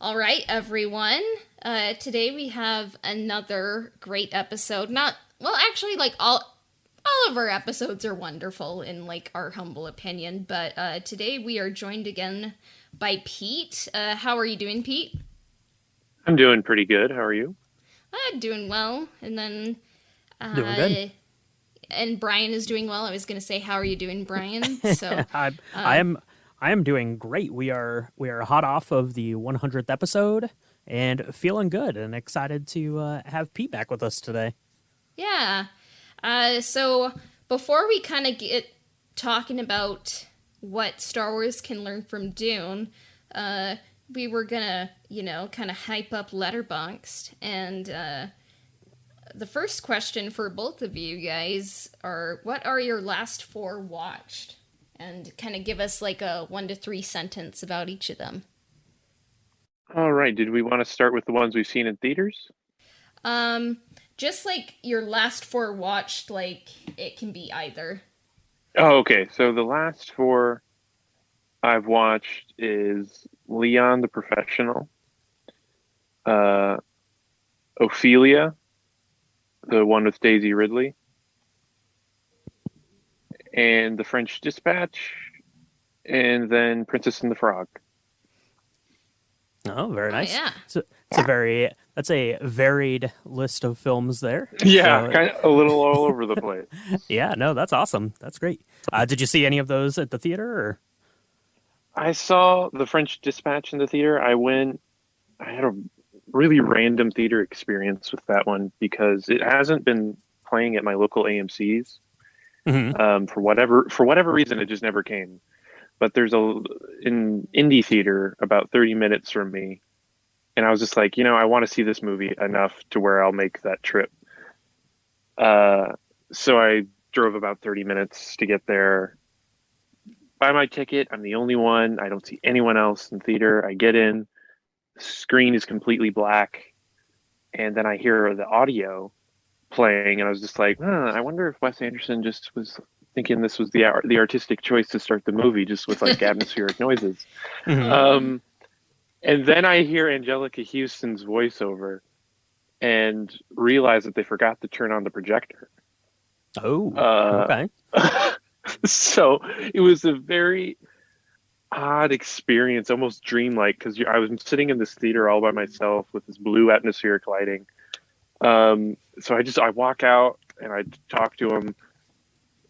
All right, everyone. Today we have another great episode. Not well, actually, like all of our episodes are wonderful in like our humble opinion. But today we are joined again by Pete. How are you doing, Pete? I'm doing pretty good. How are you? Doing well. And then Doing good. uh, and Brian is doing well. I was gonna say, how are you doing, Brian? So, I I uh, am I am doing great. We are hot off of the 100th episode and feeling good and excited to have Pete back with us today. yeah. So before we kind of get talking about what Star Wars can learn from Dune, uh, we were gonna, kind of hype up Letterboxd. And the first question for both of you guys are, what are your last four watched? And kind of give us like a 1 to 3 sentence about each of them. All right. Did we want to start with the ones we've seen in theaters? Um, just like your last four watched, like it can be either. Oh, okay. So the last four I've watched is Leon the Professional, uh, Ophelia, the one with Daisy Ridley, and The French Dispatch, and then Princess and the Frog. Oh, very Oh nice. yeah. So that's a varied list of films there. Yeah, So kind of a little all over the place. yeah, no, that's awesome. That's great. Did you see any of those at the theater? Or? I saw The French Dispatch in the theater. I had a really random theater experience with that one because it hasn't been playing at my local AMC's. Mhm. For whatever reason, it just never came. But there's a in indie theater about 30 minutes from me, and I was just like, I want to see this movie enough to where I'll make that trip. Uh, so I drove about 30 minutes to get there. Buy my ticket. I'm the only one. I don't see anyone else in theater. I get in. The screen is completely black, and then I hear the audio playing, and I was just like, I wonder if Wes Anderson just was thinking this was the artistic choice to start the movie, just with like atmospheric noises. Mhm. Um, Um, and then I hear Angelica Houston's voiceover and realize that they forgot to turn on the projector. Oh, Uh, okay. so it was a very odd experience, almost dreamlike, because I was sitting in this theater all by myself with this blue atmospheric lighting. So I walk out and I talk to them,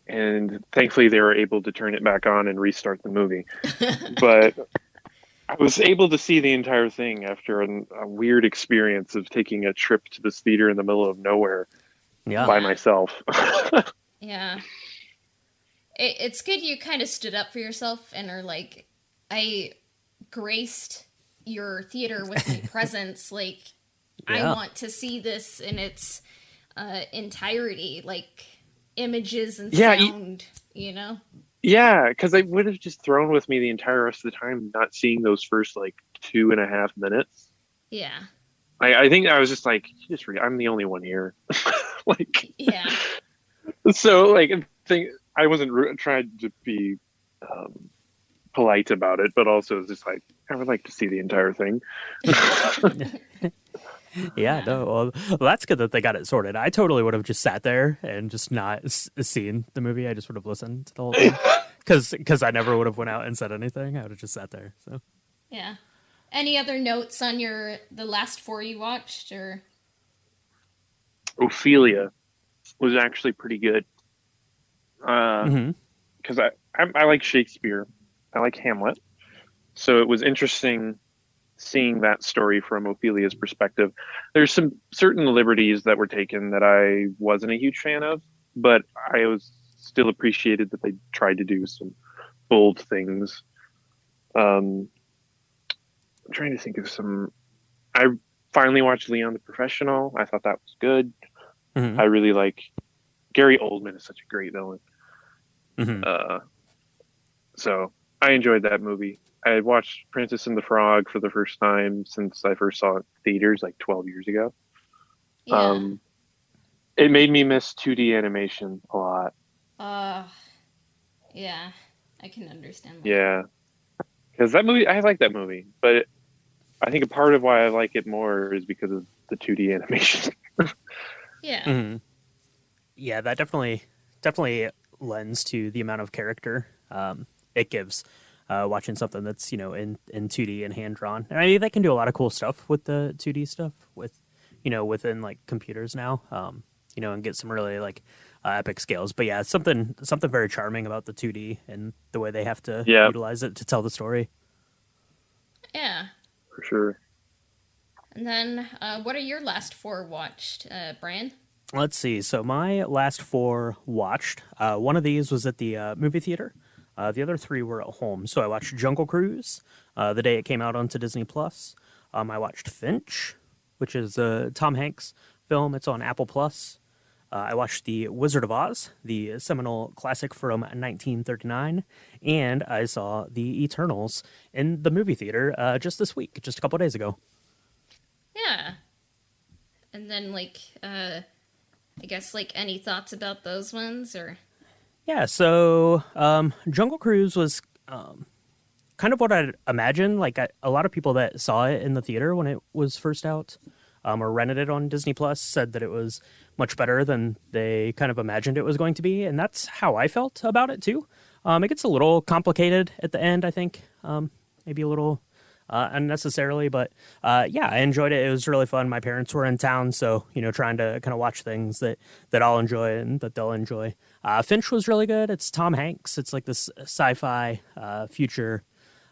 and thankfully they were able to turn it back on and restart the movie. But I was able to see the entire thing after a weird experience of taking a trip to this theater in the middle of nowhere Yeah. by yeah. myself. Yeah. It's good you kind of stood up for yourself and are like, I graced your theater with my presence. Like, I Yeah. want to see this in its entirety, like images and Yeah, sound, you know? yeah, because I would have just thrown with me the entire rest of the time, not seeing those first like 2.5 minutes. Yeah. I think I was just like, I'm the only one here. Like, Yeah. so like, I wasn't trying to be um, polite about it, but also it's just like, I would like to see the entire thing. Yeah, Yeah. no, well, that's good that they got it sorted. I totally would have just sat there and just not seen the movie. I just would have listened to the whole thing because I never would have went out and said anything. I would have just sat there. So, Yeah. Any other notes on the last four you watched or Ophelia was actually pretty good because hmm I like Shakespeare, I like Hamlet, so it was interesting seeing that story from Ophelia's perspective. There's some certain liberties that were taken that I wasn't a huge fan of, but I was still appreciated that they tried to do some bold things. Um, I'm trying to think of some. I finally watched Leon the Professional. I thought that was good. hmm I really like Gary Oldman is such a great villain. hmm Uh, so I enjoyed that movie. I had watched Princess and the Frog for the first time since I first saw it in theaters like 12 years ago. yeah. Um, it made me miss 2D animation a lot. Uh yeah. I can understand that. Yeah, because that movie, I like that movie, but I think a part of why I like it more is because of the 2D animation. Yeah. Mhm. Yeah, that definitely lends to the amount of character it gives. Watching something that's in 2D and hand drawn. I mean, they can do a lot of cool stuff with the 2D stuff with within like computers now. And get some really like epic scales. But yeah, something very charming about the 2D and the way they have to Yeah, utilize it to tell the story. Yeah. for sure. And then, what are your last 4 watched, Brian? Let's see. So my last 4 watched. One of these was at the movie theater. The other 3 were at home. So I watched Jungle Cruise the day it came out onto Disney Plus. I watched Finch, which is a Tom Hanks film. It's on Apple Plus. I watched The Wizard of Oz, the seminal classic from 1939, and I saw The Eternals in the movie theater just this week, just a couple days ago. Yeah. And then, like, I guess, like, any thoughts about those ones, or? Yeah, so Jungle Cruise was kind of what I'd imagine. Like a lot of people that saw it in the theater when it was first out or rented it on Disney Plus said that it was much better than they kind of imagined it was going to be. And that's how I felt about it, too. It gets a little complicated at the end, I think. Maybe a little unnecessarily. But yeah, I enjoyed it. It was really fun. My parents were in town, so, trying to kind of watch things that I'll enjoy and that they'll enjoy. Finch was really good. It's Tom Hanks. It's like this sci-fi future,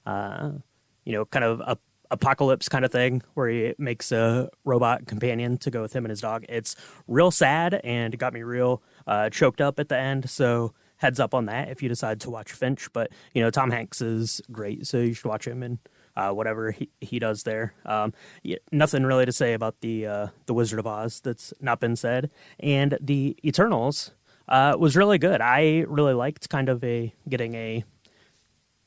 kind of a apocalypse kind of thing where he makes a robot companion to go with him and his dog. It's real sad and it got me real choked up at the end. So heads up on that if you decide to watch Finch. But, Tom Hanks is great, so you should watch him and whatever he does there. Yeah, nothing really to say about the Wizard of Oz that's not been said. And the Eternals was really good. I really liked kind of getting a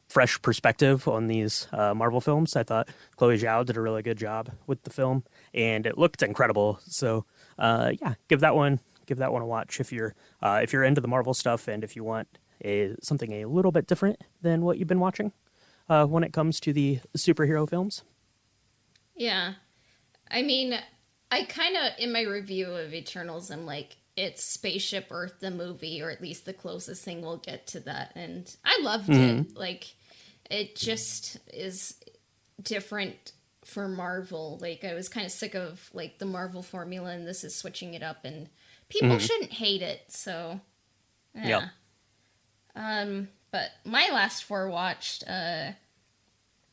fresh perspective on these Marvel films. I thought Chloe Zhao did a really good job with the film, and it looked incredible. So, yeah, give that one a watch if you're into the Marvel stuff and if you want something a little bit different than what you've been watching when it comes to the superhero films. Yeah. I mean, I kind of, in my review of Eternals, I'm like, it's Spaceship Earth, the movie, or at least the closest thing we'll get to that. And I loved it. Like, it just is different for Marvel. Like, I was kind of sick of, like, the Marvel formula, and this is switching it up, and people shouldn't hate it, so, yeah. Yep. But my last 4 watched, I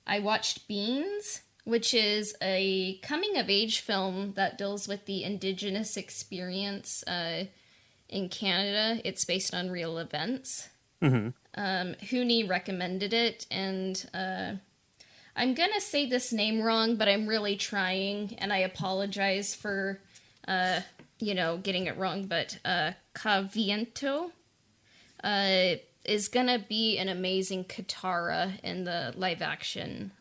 watched Beans, which is a coming-of-age film that deals with the Indigenous experience in Canada. It's based on real events. Hooney recommended it, and I'm gonna say this name wrong, but I'm really trying, and I apologize for, getting it wrong, but Caviento is gonna be an amazing Katara in the live-action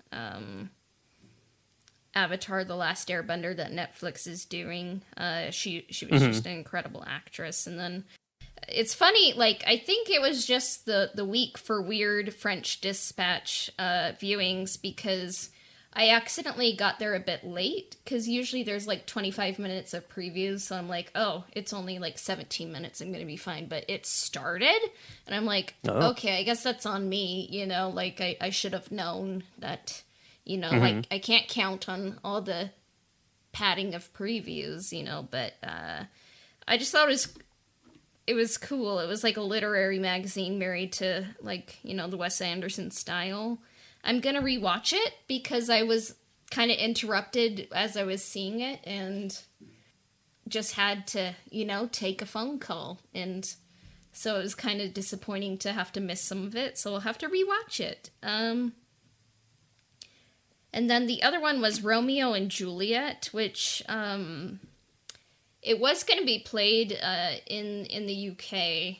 Avatar: The Last Airbender that Netflix is doing. She was just an incredible actress. And then it's funny, like, I think it was just the week for weird French Dispatch viewings, because I accidentally got there a bit late, because usually there's like 25 minutes of previews, so I'm like, oh, it's only like 17 minutes, I'm gonna be fine. But it started, and I'm like, okay, I guess that's on me, like I should have known that, like I can't count on all the padding of previews, but I just thought it was cool. It was like a literary magazine married to, like, the Wes Anderson style. I'm gonna rewatch it because I was kind of interrupted as I was seeing it and just had to, take a phone call. And so it was kind of disappointing to have to miss some of it. So I'll have to rewatch it. And then the other one was Romeo and Juliet, which it was going to be played in the UK,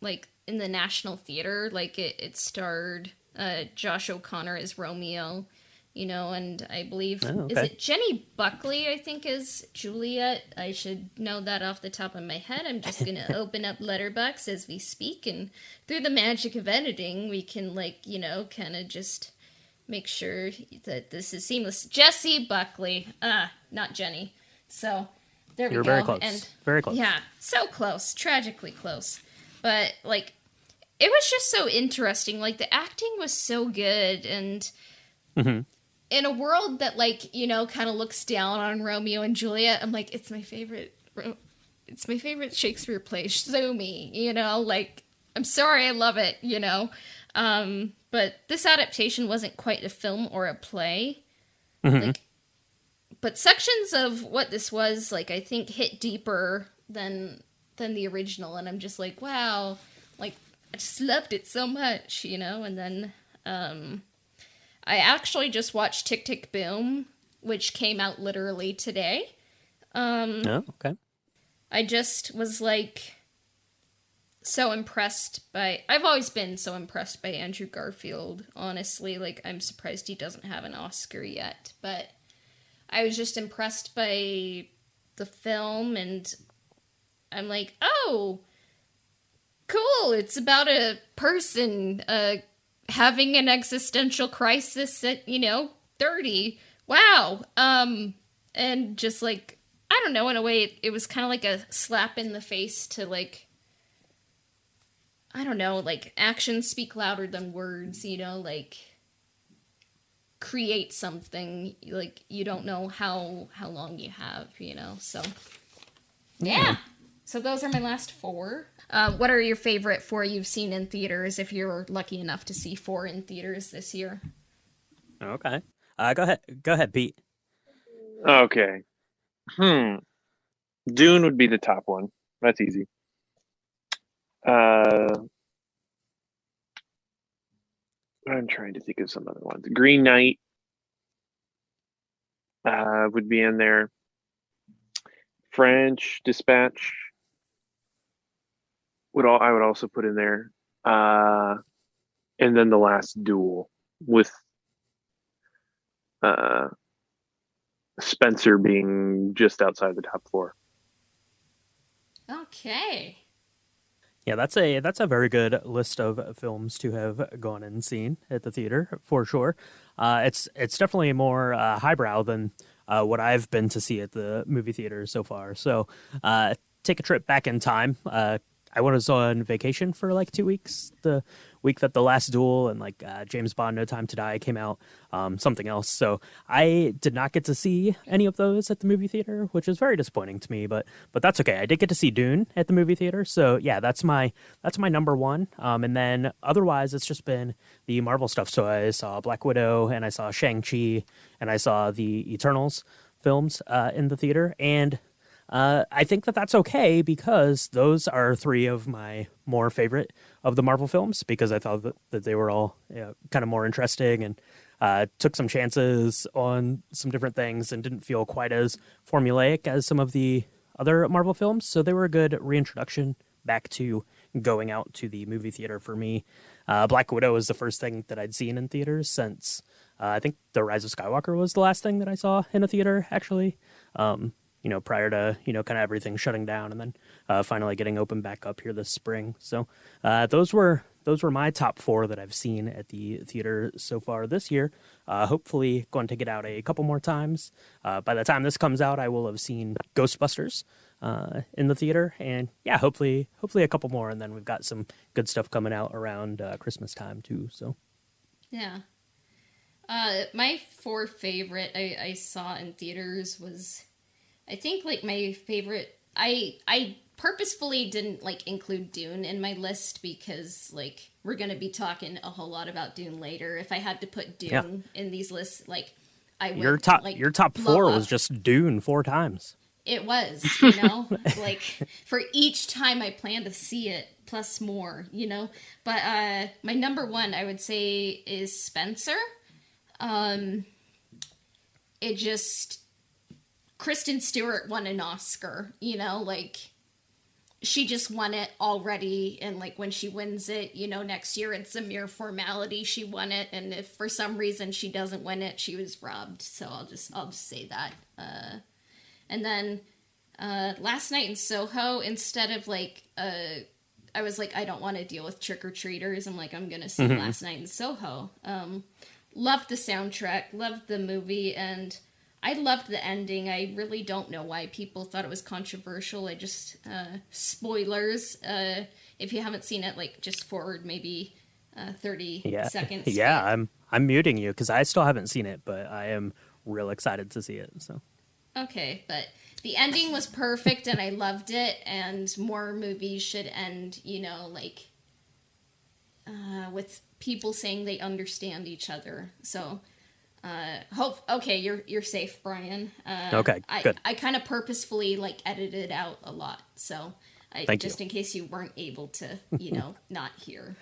like in the National Theatre. Like it starred Josh O'Connor as Romeo, and I believe, is it Jenny Buckley, I think, is Juliet? I should know that off the top of my head. I'm just going to open up Letterboxd as we speak, and through the magic of editing, we can, like, kind of just make sure that this is seamless. Jessie Buckley, not Jenny. So there we go. You're very close. And very close. yeah, so close, tragically close. But like, it was just so interesting. Like the acting was so good, and in a world that like, you know, kind of looks down on Romeo and Juliet, I'm like, it's my favorite Shakespeare play. Sue me, you know, like, I'm sorry, I love it, you know. But this adaptation wasn't quite a film or a play. Like, but sections of what this was, like, I think hit deeper than the original, and I'm just like, wow, like, I just loved it so much, you know. And then I actually just watched Tick Tick Boom, which came out literally today. Oh, okay. I just was like so impressed by, I've always been so impressed by Andrew Garfield, honestly. Like, I'm surprised he doesn't have an Oscar yet, but I was just impressed by the film, and I'm like, oh, cool, it's about a person having an existential crisis at, you know, 30. Wow. And just like, I don't know, in a way, it was kind of like a slap in the face to, like, I don't know, like, actions speak louder than words, you know, like, create something, like, you don't know how long you have, you know, so, yeah. So those are my last 4. What are your favorite 4 you've seen in theaters, if you're lucky enough to see 4 in theaters this year? Okay. Go ahead, Pete. Okay. Dune would be the top one. That's easy. I'm trying to think of some other ones. Green Knight would be in there. French Dispatch I would also put in there. And then The Last Duel with Spencer being just outside the top 4. Okay. Yeah, that's a very good list of films to have gone and seen at the theater for sure. It's definitely more highbrow than what I've been to see at the movie theater so far. So take a trip back in time. I was on vacation for like 2 weeks. The week that The Last Duel and like James Bond: No Time to Die came out, something else. So I did not get to see any of those at the movie theater, which is very disappointing to me. But that's okay. I did get to see Dune at the movie theater. So yeah, that's my number 1. And then otherwise, it's just been the Marvel stuff. So I saw Black Widow, and I saw Shang-Chi, and I saw the Eternals films in the theater, and I think that's okay, because those are 3 of my more favorite of the Marvel films, because I thought that they were all kind of more interesting, and took some chances on some different things and didn't feel quite as formulaic as some of the other Marvel films. So they were a good reintroduction back to going out to the movie theater for me. Black Widow was the first thing that I'd seen in theaters since I think The Rise of Skywalker was the last thing that I saw in a theater, actually. Prior to, kind of everything shutting down and then finally getting open back up here this spring. So those were my top 4 that I've seen at the theater so far this year. Hopefully going to get out a couple more times. By the time this comes out, I will have seen Ghostbusters in the theater. And yeah, hopefully a couple more. And then we've got some good stuff coming out around Christmas time too. So yeah. My 4 favorite I saw in theaters was, I think, like, my favorite, I purposefully didn't, like, include Dune in my list, because, like, we're going to be talking a whole lot about Dune later. If I had to put Dune in these lists, like, I would, your top 4 was just Dune 4 times. It was, you know, like, for each time I plan to see it, plus more, you know. But my number 1, I would say, is Spencer. It just, Kristen Stewart won an Oscar, you know, like, she just won it already, and, like, when she wins it, you know, next year, it's a mere formality. She won it, and if for some reason she doesn't win it, she was robbed. So I'll just say that. And then Last Night in Soho, instead of, like, I was like, I don't want to deal with trick-or-treaters. I'm like, I'm gonna see Last Night in Soho. loved the soundtrack, loved the movie, and I loved the ending. I really don't know why people thought it was controversial. I just spoilers. If you haven't seen it, like just forward maybe 30 Yeah, seconds. yeah. I'm muting you because I still haven't seen it, but I am real excited to see it. So Okay, but the ending was perfect, and I loved it. And more movies should end, like with people saying they understand each other. So hope okay, you're safe, Brian. okay, I good. I kind of purposefully like edited out a lot, so Thank you. just in case you weren't able to, not hear.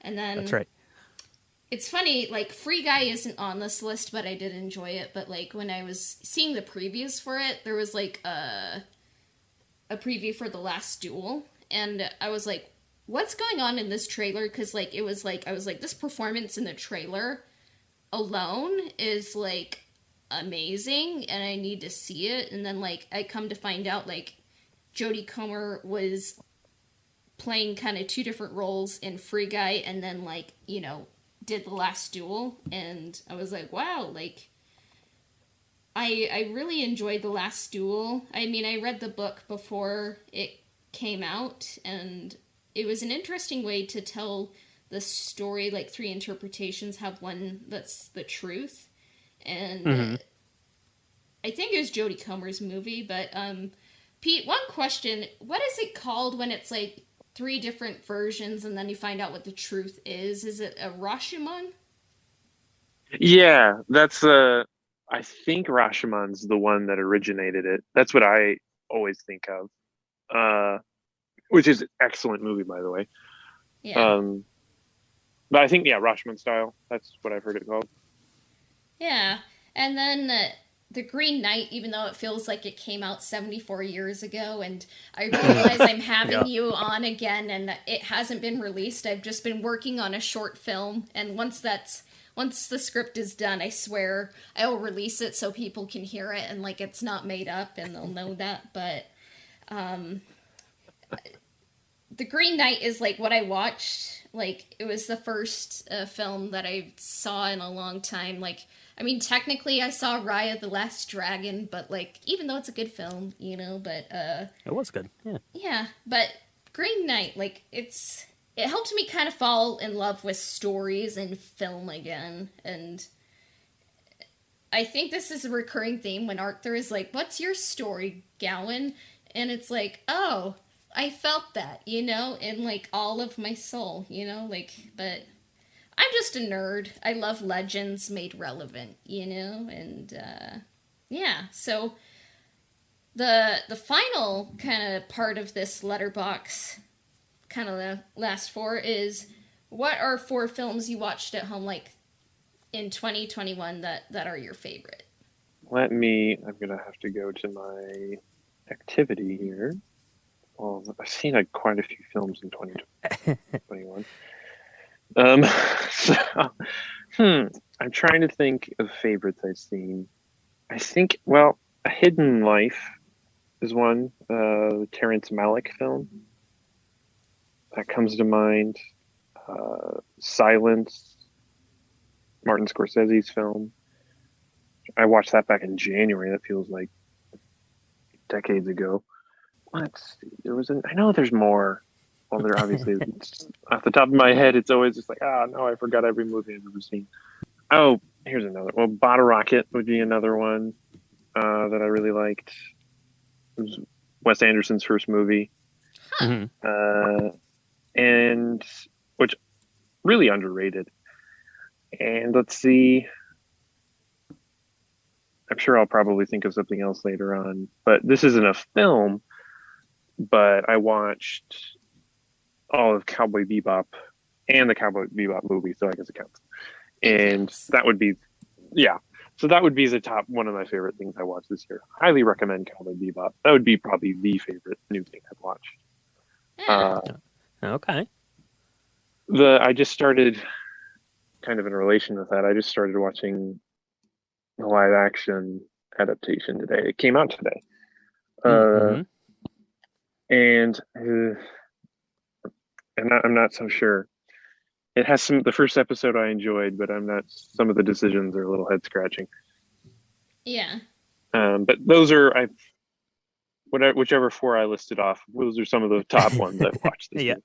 And That's then right. it's funny, like Free Guy isn't on this list, but I did enjoy it. But like when I was seeing the previews for it, there was like a preview for The Last Duel, and I was like, what's going on in this trailer? Because like it was like I was like, this performance in the trailer alone is like amazing, and I need to see it. And then like I come to find out like Jodie Comer was playing kind of two different roles in Free Guy, and then like did The Last Duel, and I was like, wow, like I really enjoyed The Last Duel. I mean, I read the book before it came out, and it was an interesting way to tell the story. Like three interpretations, have one that's the truth, and I think it was Jodie Comer's movie. But Pete, one question: what is it called when it's like three different versions and then you find out what the truth is? Is it a Rashomon? Yeah, that's I think Rashomon's the one that originated it. That's what I always think of. Which is an excellent movie, by the way. Yeah. But I think, yeah, Rashomon style. That's what I've heard it called. Yeah. And then The Green Knight, even though it feels like it came out 74 years ago, and I realize I'm having Yeah. you on again and it hasn't been released. I've just been working on a short film, and once the script is done, I swear I'll release it so people can hear it and like it's not made up and they'll know that. But The Green Knight is like what I watched. Like it was the first film that I saw in a long time. Like I mean, technically I saw Raya the Last Dragon, but like even though it's a good film, but It was good. Yeah. yeah, but Green Knight, like it helped me kind of fall in love with stories and film again. And I think this is a recurring theme when Arthur is like, "What's your story, Gowan?" And it's like, "Oh, I felt that, in like all of my soul, like, but I'm just a nerd. I love legends made relevant, and yeah. So the final kind of part of this letterbox, kind of the last four, is what are four films you watched at home like in 2021 that are your favorite? I'm gonna have to go to my activity here. Well, I've seen quite a few films in 2021. So, I'm trying to think of favorites I've seen. I think, well, A Hidden Life is one, Terrence Malick film that comes to mind. Silence, Martin Scorsese's film. I watched that back in January. That feels like decades ago. Let's see. I know there's more. Well, there obviously, off the top of my head, it's always just like, no, I forgot every movie I've ever seen. Oh, here's another. Well, Bottle Rocket would be another one that I really liked. It was Wes Anderson's first movie. And which really underrated. And let's see. I'm sure I'll probably think of something else later on, but this isn't a film, but I watched all of Cowboy Bebop and the Cowboy Bebop movie, so I guess it counts. And that would be, yeah. So that would be the top one of my favorite things I watched this year. Highly recommend Cowboy Bebop. That would be probably the favorite new thing I've watched. Yeah. Okay. I just started, kind of in relation with that, I just started watching the live action adaptation today. It came out today. And I'm not so sure. It has the first episode I enjoyed, but I'm not. Some of the decisions are a little head scratching. Yeah. But those are whichever four I listed off. Those are some of the top ones I've watched this Yeah,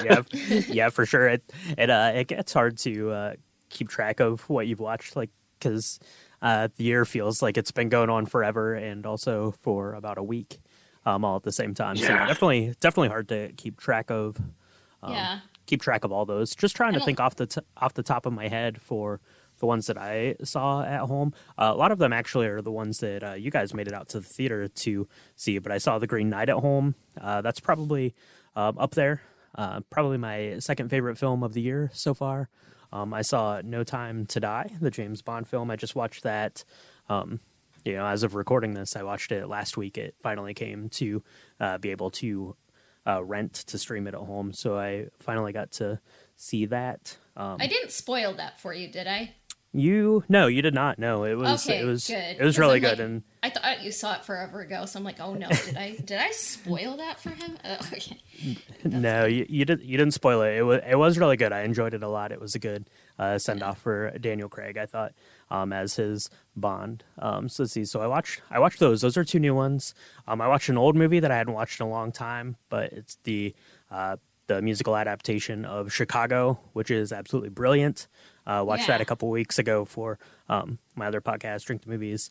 year. yeah, for sure. It gets hard to keep track of what you've watched, like because the year feels like it's been going on forever, and also for about a week, all at the same time. So yeah, definitely hard to keep track of. Yeah. Keep track of all those. Just trying to don't- think off the top of my head for the ones that I saw at home. A lot of them actually are the ones that you guys made it out to the theater to see. But I saw The Green Knight at home. That's probably up there. Probably my second favorite film of the year so far. I saw No Time to Die, the James Bond film. I just watched that. As of recording this, I watched it last week. It finally came to be able to rent to stream it at home. So I finally got to see that. I didn't spoil that for you, did I? You did not. No, it was Okay, it was good. it was 'Cause really I'm good. like, And I thought you saw it forever ago, so I'm like, oh no, did I spoil that for him? Okay. no, you didn't spoil it. It was really good. I enjoyed it a lot. It was a good send off for Daniel Craig, I thought, as his Bond. So let's see. So I watched those. Those are two new ones. I watched an old movie that I hadn't watched in a long time, but it's the musical adaptation of Chicago, which is absolutely brilliant. Watched that a couple weeks ago for my other podcast, Drink the Movies.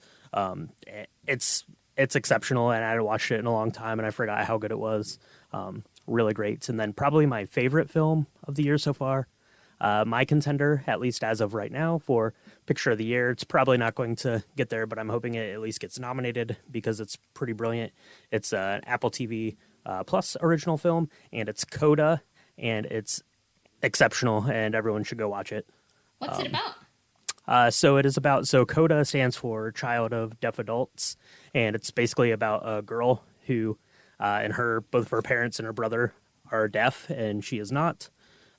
It's exceptional, and I hadn't watched it in a long time, and I forgot how good it was. Really great. And then probably my favorite film of the year so far, my contender, at least as of right now, for Picture of the Year. It's probably not going to get there, but I'm hoping it at least gets nominated because it's pretty brilliant. It's an Apple TV Plus original film, and it's Coda, and it's exceptional, and everyone should go watch it. What's it about? So Coda stands for Child of Deaf Adults, and it's basically about a girl who, both of her parents and her brother are deaf, and she is not.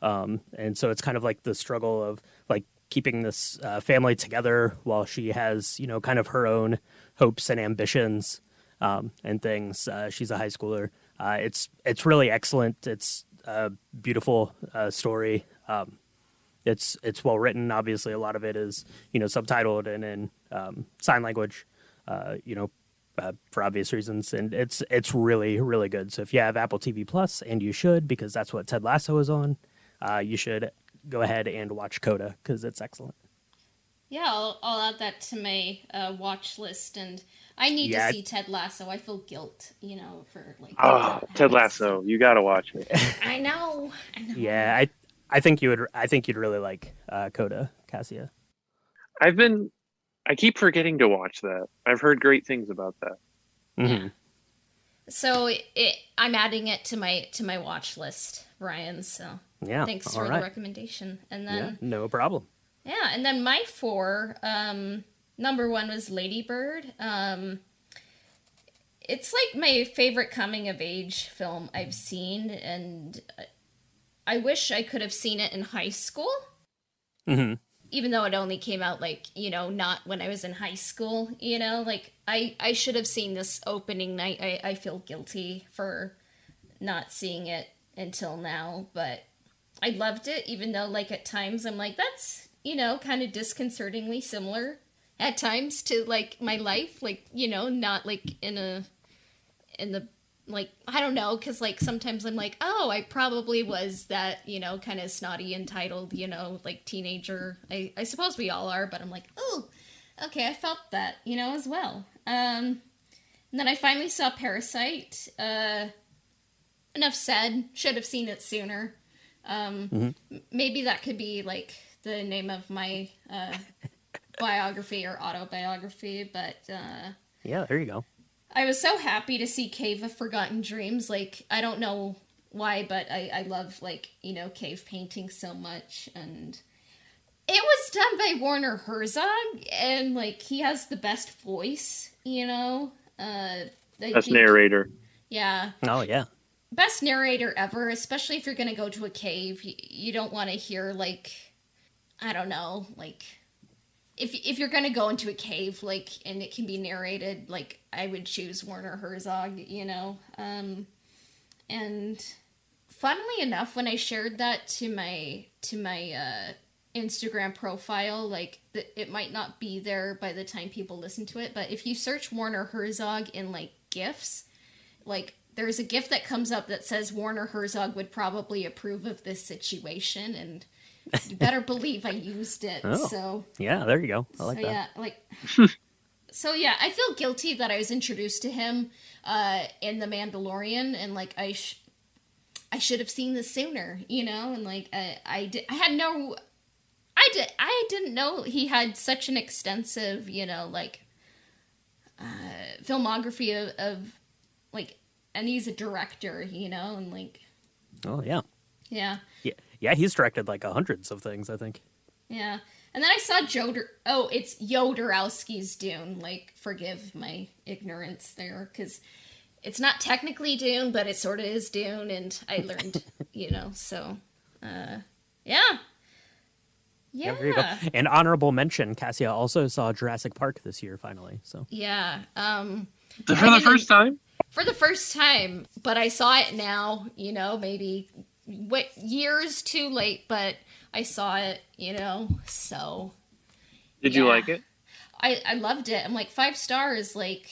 And so it's kind of like the struggle of like keeping this family together while she has, kind of her own hopes and ambitions and things. She's a high schooler. It's really excellent. It's a beautiful story. It's well written. Obviously, a lot of it is subtitled and in sign language. For obvious reasons, and it's really really good. So if you have Apple TV Plus, and you should, because that's what Ted Lasso is on, you should go ahead and watch Coda because it's excellent. Yeah, I'll add that to my watch list, and I need to see Ted Lasso. I feel guilt, for like. Oh, Ted Lasso, you gotta watch it. I know. Yeah, I think you would. I think you'd really like Coda, Cassia. I keep forgetting to watch that. I've heard great things about that. Mm-hmm. Yeah. So I'm adding it to my watch list, Ryan. So yeah, thanks for the recommendation. And then no problem. Yeah, and then my 4, number 1 was Lady Bird. It's like my favorite coming of age film I've seen, and I wish I could have seen it in high school. Mm-hmm. Even though it only came out not when I was in high school, I should have seen this opening night. I feel guilty for not seeing it until now, but I loved it, even though at times I'm like, that's, kind of disconcertingly similar at times to my life, not in the I don't know, because sometimes I'm like, oh, I probably was that, kind of snotty, entitled, teenager. I suppose we all are, but I'm like, oh, okay, I felt that, as well. And then I finally saw Parasite. Enough said, should have seen it sooner. Maybe that could be the name of my biography or autobiography, but yeah, there you go. I was so happy to see Cave of Forgotten Dreams. I don't know why, but I love, cave painting so much. And it was done by Werner Herzog, and, he has the best voice, Best narrator. Yeah. Oh, yeah. Best narrator ever, especially if you're going to go to a cave. You don't want to hear, I don't know, If you're gonna go into a cave, and it can be narrated, I would choose Werner Herzog, And funnily enough, when I shared that to my Instagram profile, like it might not be there by the time people listen to it, but if you search Werner Herzog in like GIFs, like there's a GIF that comes up that says Werner Herzog would probably approve of this situation, and you better believe I used it. Oh, so yeah, there you go. I like that. Yeah, like so yeah, I feel guilty that I was introduced to him in The Mandalorian, and like I should have seen this sooner, you know, and like I didn't know he had such an extensive, you know, like filmography of like, and he's a director, you know, and like. Oh yeah. Yeah. Yeah, he's directed like hundreds of things, I think. Yeah. And then I saw it's Jodorowsky's Dune. Like, forgive my ignorance there, because it's not technically Dune, but it sort of is Dune, and I learned, you know, so, yeah. Yeah. There you go. And honorable mention, Cassia also saw Jurassic Park this year, finally. So Yeah. For the first time? For the first time, but I saw it now, you know, maybe years too late, but I saw it, you know, so. Did you like it? I loved it. I'm like 5 stars, like,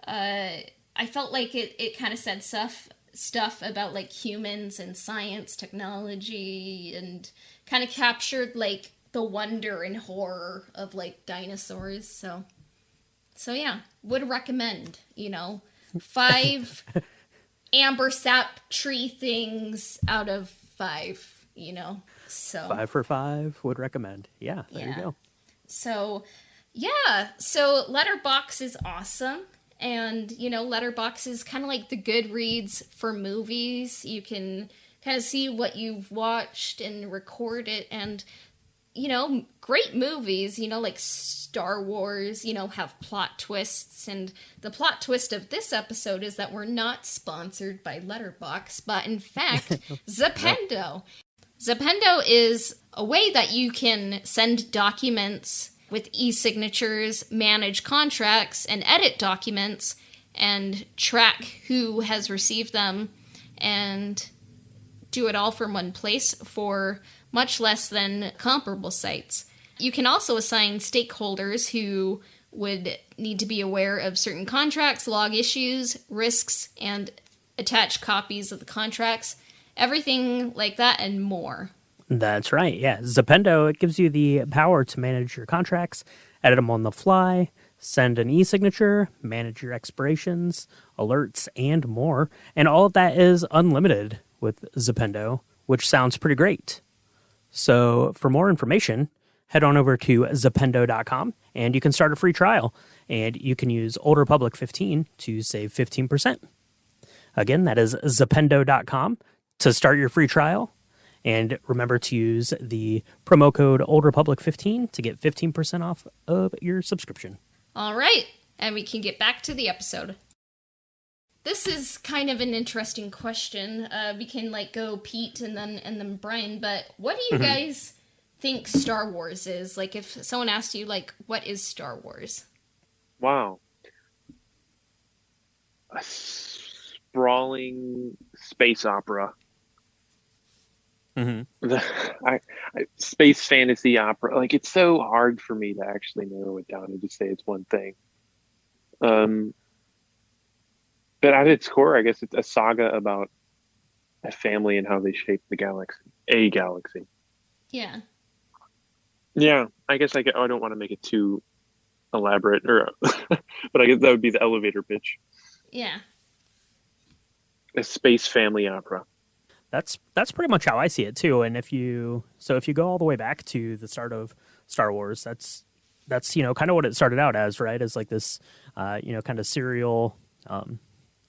I felt like it kind of said stuff about like humans and science, technology, and kind of captured like the wonder and horror of like dinosaurs. So yeah, would recommend, you know, 5 amber sap tree things out of 5, you know, so 5 for 5 would recommend. Yeah, there you go. So yeah, so Letterboxd is awesome. And, you know, Letterboxd is kind of like the Goodreads for movies. You can kind of see what you've watched and record it. And, you know, great movies, you know, like Star Wars, you know, have plot twists. And the plot twist of this episode is that we're not sponsored by Letterboxd, but in fact, Zapendo. Zapendo is a way that you can send documents with e-signatures, manage contracts, and edit documents, and track who has received them, and do it all from one place for much less than comparable sites. You can also assign stakeholders who would need to be aware of certain contracts, log issues, risks, and attach copies of the contracts, everything like that and more. That's right, yeah. Zapendo, it gives you the power to manage your contracts, edit them on the fly, send an e-signature, manage your expirations, alerts, and more. And all of that is unlimited with Zapendo, which sounds pretty great. So for more information, head on over to Zapendo.com, and you can start a free trial. And you can use Old Republic 15 to save 15%. Again, that is Zapendo.com to start your free trial. And remember to use the promo code Old Republic 15 to get 15% off of your subscription. All right, and we can get back to the episode. This is kind of an interesting question. We can like go Pete and then Brian, but what do you guys think Star Wars is? Like, if someone asked you, like, what is Star Wars? Wow. A sprawling space opera. Space fantasy opera. Like, it's so hard for me to actually narrow it down and just say it's one thing. But at its core, I guess it's a saga about a family and how they shape the galaxy. A galaxy. Yeah. Yeah, I guess I don't want to make it too elaborate, but I guess that would be the elevator pitch. Yeah. A space family opera. That's pretty much how I see it too. And if you go all the way back to the start of Star Wars, that's you know kind of what it started out as, right? As like this you know kind of serial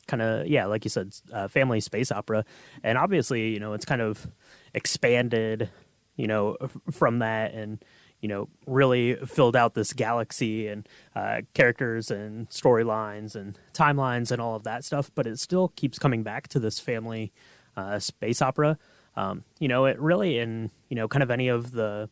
kind of like you said family space opera, and obviously you know it's kind of expanded you know from that, and you know really filled out this galaxy and characters and storylines and timelines and all of that stuff. But it still keeps coming back to this family space opera. You know, it really in, you know, kind of any of the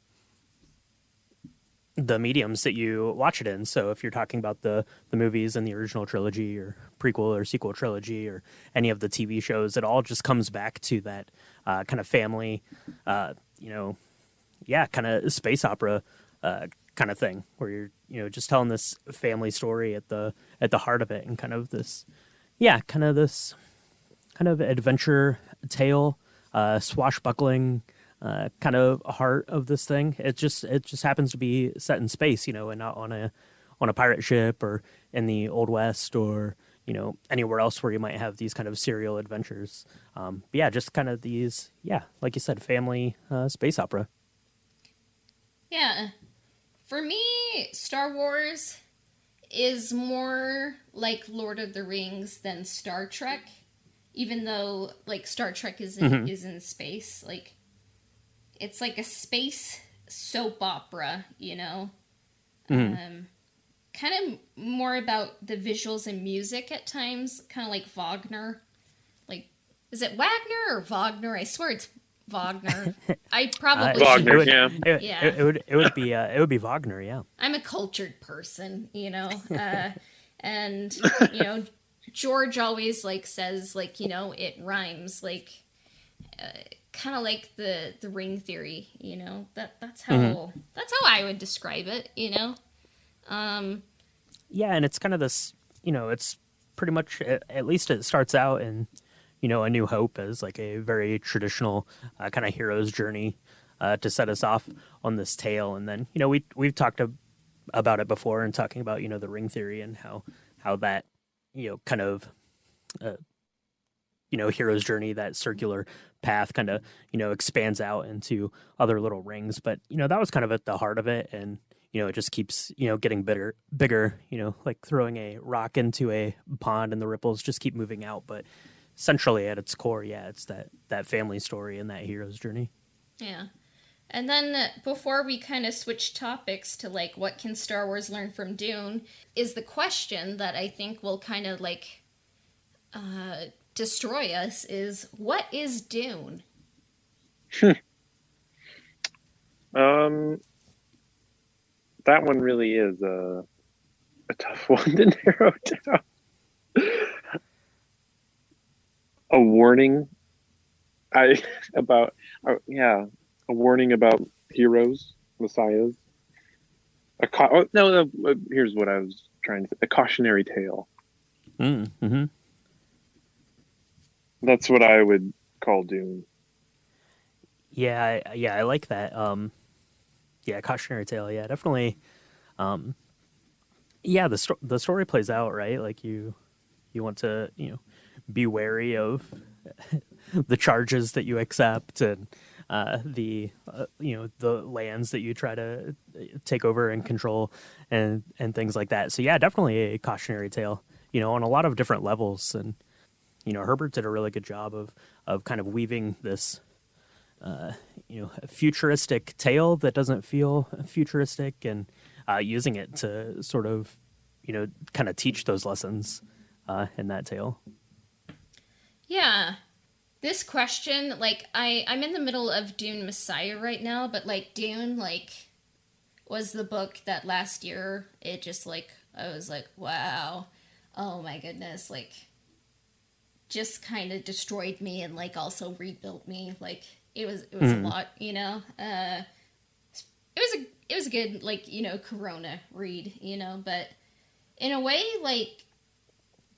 the mediums that you watch it in. So if you're talking about the movies in the original trilogy or prequel or sequel trilogy or any of the TV shows, it all just comes back to that kind of family, kind of space opera kind of thing, where you're just telling this family story at the heart of it, and kind of this adventure tale, swashbuckling kind of heart of this thing. It just happens to be set in space, and not on a pirate ship or in the Old West or anywhere else where you might have these kind of serial adventures. Just kind of these, like you said, family space opera. Yeah. For me, Star Wars is more like Lord of the Rings than Star Trek, even though like Star Trek is in space. Like, it's like a space soap opera, kind of more about the visuals and music at times, kind of like Wagner. Like, is it Wagner or Wagner? I swear it's Wagner. I probably Wagner, it would be Wagner, yeah. I'm a cultured person, and George always like says like it rhymes, like kind of like the ring theory, that's how I would describe it, and it's kind of this, it's pretty much, at least it starts out in A New Hope as like a very traditional kind of hero's journey to set us off on this tale. And then, we've talked about it before, and talking about, the ring theory and how that, kind of, hero's journey, that circular path kind of, expands out into other little rings. But, that was kind of at the heart of it. And, it just keeps, getting bigger, like throwing a rock into a pond and the ripples just keep moving out. But centrally at its core, it's that family story and that hero's journey. Yeah. And then before we kind of switch topics to like what can Star Wars learn from Dune, is the question that I think will kind of like destroy us is, what is Dune? That one really is a tough one to narrow down. A warning about heroes, messiahs. Here's what I was trying to say. A cautionary tale. Mm-hmm. That's what I would call Dune. Yeah, I like that. Cautionary tale. Yeah, definitely. The story plays out, right? Like you want to, be wary of the charges that you accept, and the lands that you try to take over and control, and things like that. So definitely a cautionary tale, on a lot of different levels. And Herbert did a really good job of kind of weaving this futuristic tale that doesn't feel futuristic, and using it to sort of kind of teach those lessons in that tale. Yeah. This question, like, I'm in the middle of Dune Messiah right now, but, like, Dune, like, was the book that last year, it just, like, I was like, wow, oh my goodness, like, just kind of destroyed me and, like, also rebuilt me. Like, it was a lot, It was a good, like, Corona read, but in a way, like,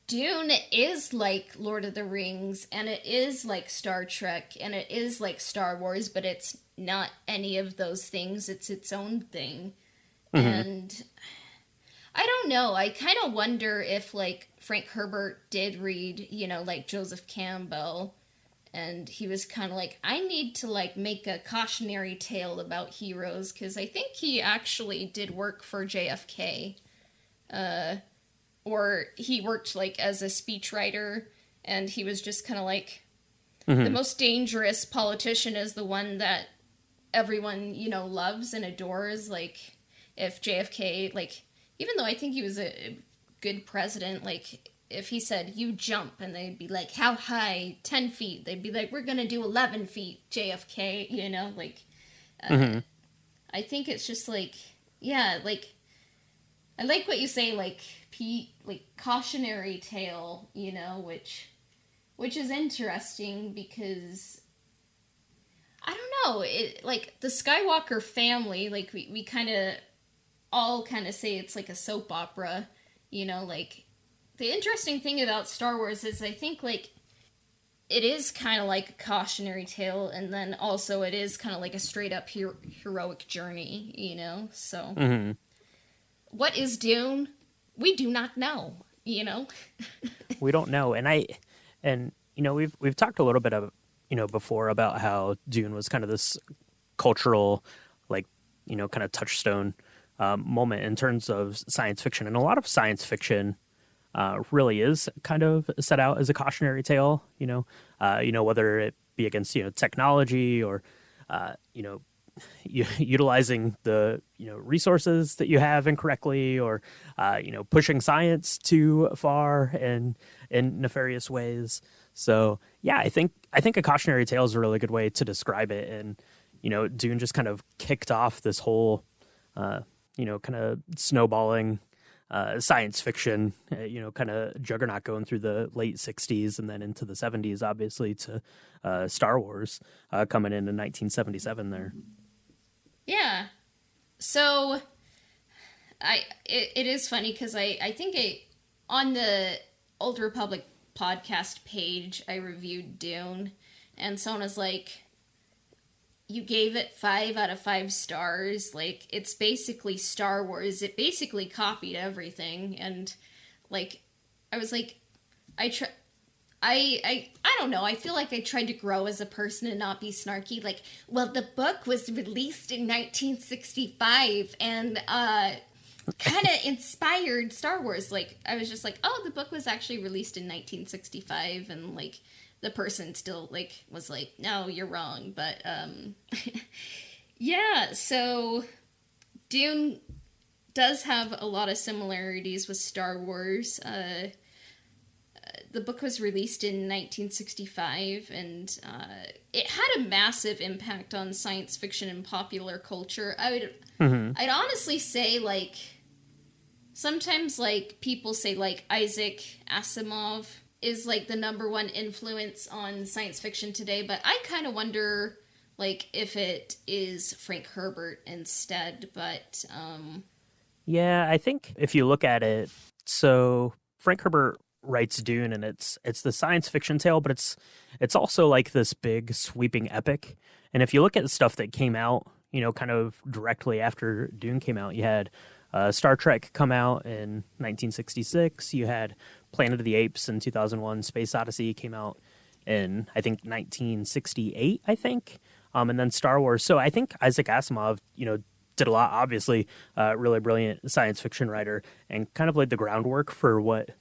Dune is like Lord of the Rings, and it is like Star Trek, and it is like Star Wars, but it's not any of those things. It's its own thing. Mm-hmm. And I don't know. I kind of wonder if, like, Frank Herbert did read, like Joseph Campbell, and he was kind of like, I need to, like, make a cautionary tale about heroes, because I think he actually did work for JFK. Or he worked, like, as a speechwriter, and he was just kind of like, the most dangerous politician is the one that everyone, loves and adores. Like, if JFK, like, even though I think he was a good president, like, if he said, you jump, and they'd be like, how high? 10 feet. They'd be like, we're going to do 11 feet, JFK, like, I think it's just, like, Yeah, like I like what you say, like like cautionary tale, which is interesting because I don't know, it like the Skywalker family, like we kind of all kind of say it's like a soap opera, like the interesting thing about Star Wars is I think like it is kind of like a cautionary tale, and then also it is kind of like a straight up heroic journey, So, Hmm. what is Dune? We do not know, We don't know, and we've talked a little bit of before about how Dune was kind of this cultural, like kind of touchstone moment in terms of science fiction, and a lot of science fiction really is kind of set out as a cautionary tale. Whether it be against technology or you know utilizing the resources that you have incorrectly, or pushing science too far and in nefarious ways. So yeah, I think a cautionary tale is a really good way to describe it. And Dune just kind of kicked off this whole kind of snowballing science fiction, kind of juggernaut going through the late 60s and then into the 70s, obviously, to Star Wars coming in 1977 there. Yeah. So, it is funny because I think on the Old Republic podcast page, I reviewed Dune, and someone was like, you gave it 5 out of 5 stars. Like, it's basically Star Wars. It basically copied everything. And, like, I was like, I don't know. I feel like I tried to grow as a person and not be snarky. Like, well, the book was released in 1965 and, kind of inspired Star Wars. Like, I was just like, oh, the book was actually released in 1965, and, like, the person still like was like, no, you're wrong. But yeah, so Dune does have a lot of similarities with Star Wars. The book was released in 1965, and it had a massive impact on science fiction and popular culture. I'd honestly say, like, sometimes, like, people say, like, Isaac Asimov is, like, the number one influence on science fiction today, but I kind of wonder, like, if it is Frank Herbert instead, but, Yeah, I think if you look at it, so Frank Herbert writes Dune, and it's the science fiction tale, but it's also like this big sweeping epic. And if you look at the stuff that came out, kind of directly after Dune came out, you had Star Trek come out in 1966. You had Planet of the Apes in 2001. Space Odyssey came out in, I think, 1968, I think. And then Star Wars. So I think Isaac Asimov, did a lot, obviously, really brilliant science fiction writer, and kind of laid the groundwork for what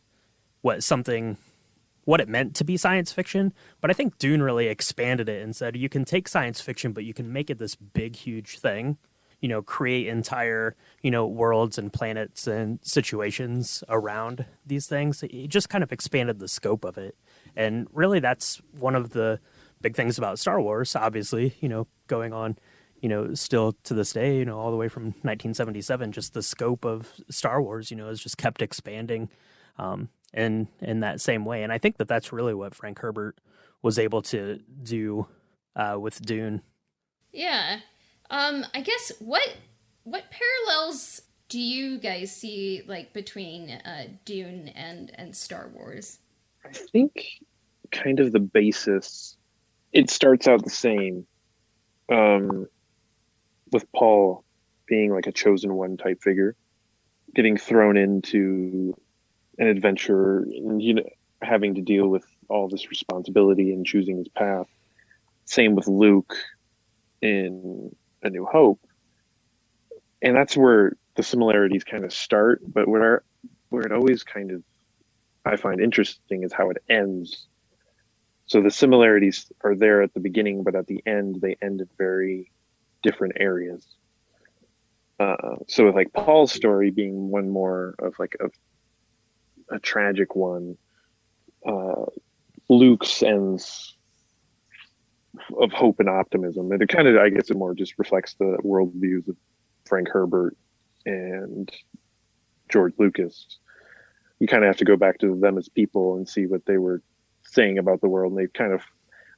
it meant to be science fiction. But I think Dune really expanded it and said, you can take science fiction, but you can make it this big, huge thing, create entire, worlds and planets and situations around these things. It just kind of expanded the scope of it. And really, that's one of the big things about Star Wars, obviously, going on, still to this day, all the way from 1977, just the scope of Star Wars, has just kept expanding in that same way. And I think that that's really what Frank Herbert was able to do with Dune. yeah. I guess what parallels do you guys see, like, between Dune and Star Wars? I think kind of the basis, it starts out the same, with Paul being like a chosen one type figure, getting thrown into an adventure and having to deal with all this responsibility and choosing his path. Same with Luke in A New Hope. And that's where the similarities kind of start, but where it always kind of, I find interesting, is how it ends. So the similarities are there at the beginning, but at the end they end in very different areas. So with like Paul's story being one more of like a tragic one, Luke's ends of hope and optimism. And it kind of, I guess, it more just reflects the worldviews of Frank Herbert. and George Lucas. You kind of have to go back to them as people and see what they were saying about the world. And they kind of,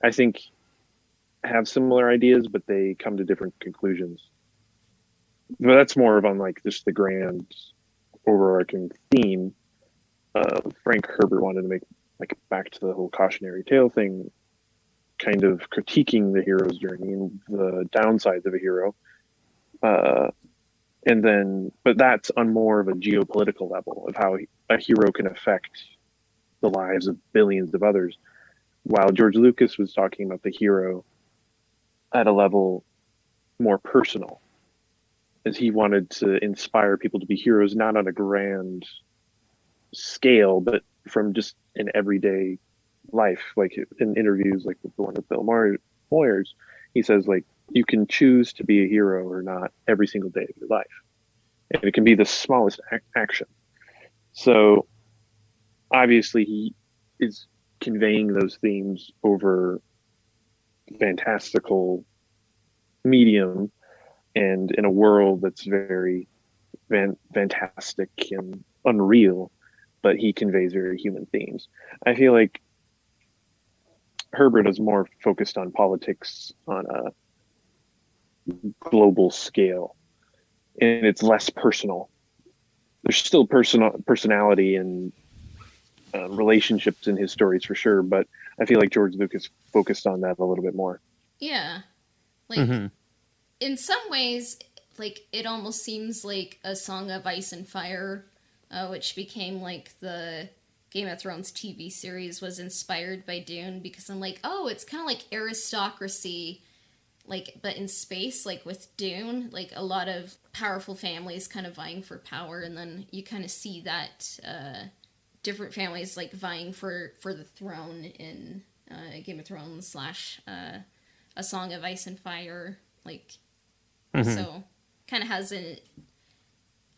I think, have similar ideas, but they come to different conclusions. But that's more of on like just the grand overarching theme. Frank Herbert wanted to make, like, back to the whole cautionary tale thing, kind of critiquing the hero's journey and the downsides of a hero. And then, but that's on more of a geopolitical level of how a hero can affect the lives of billions of others. While George Lucas was talking about the hero at a level more personal, as he wanted to inspire people to be heroes, not on a grand scale, but from just an everyday life. Like in interviews, like the one with Bill Moyers, he says, like, you can choose to be a hero or not every single day of your life. And it can be the smallest action. So obviously he is conveying those themes over fantastical medium and in a world that's very fantastic and unreal, but he conveys very human themes. I feel like Herbert is more focused on politics on a global scale, and it's less personal. There's still personality and relationships in his stories for sure, but I feel like George Lucas focused on that a little bit more. Yeah. Like, in some ways, like, it almost seems like A Song of Ice and Fire, which became, like, the Game of Thrones TV series, was inspired by Dune, because I'm like, oh, it's kind of like aristocracy, like, but in space, like with Dune, like a lot of powerful families kind of vying for power, and then you kind of see that different families like vying for the throne in Game of Thrones slash A Song of Ice and Fire, like, so kind of has an,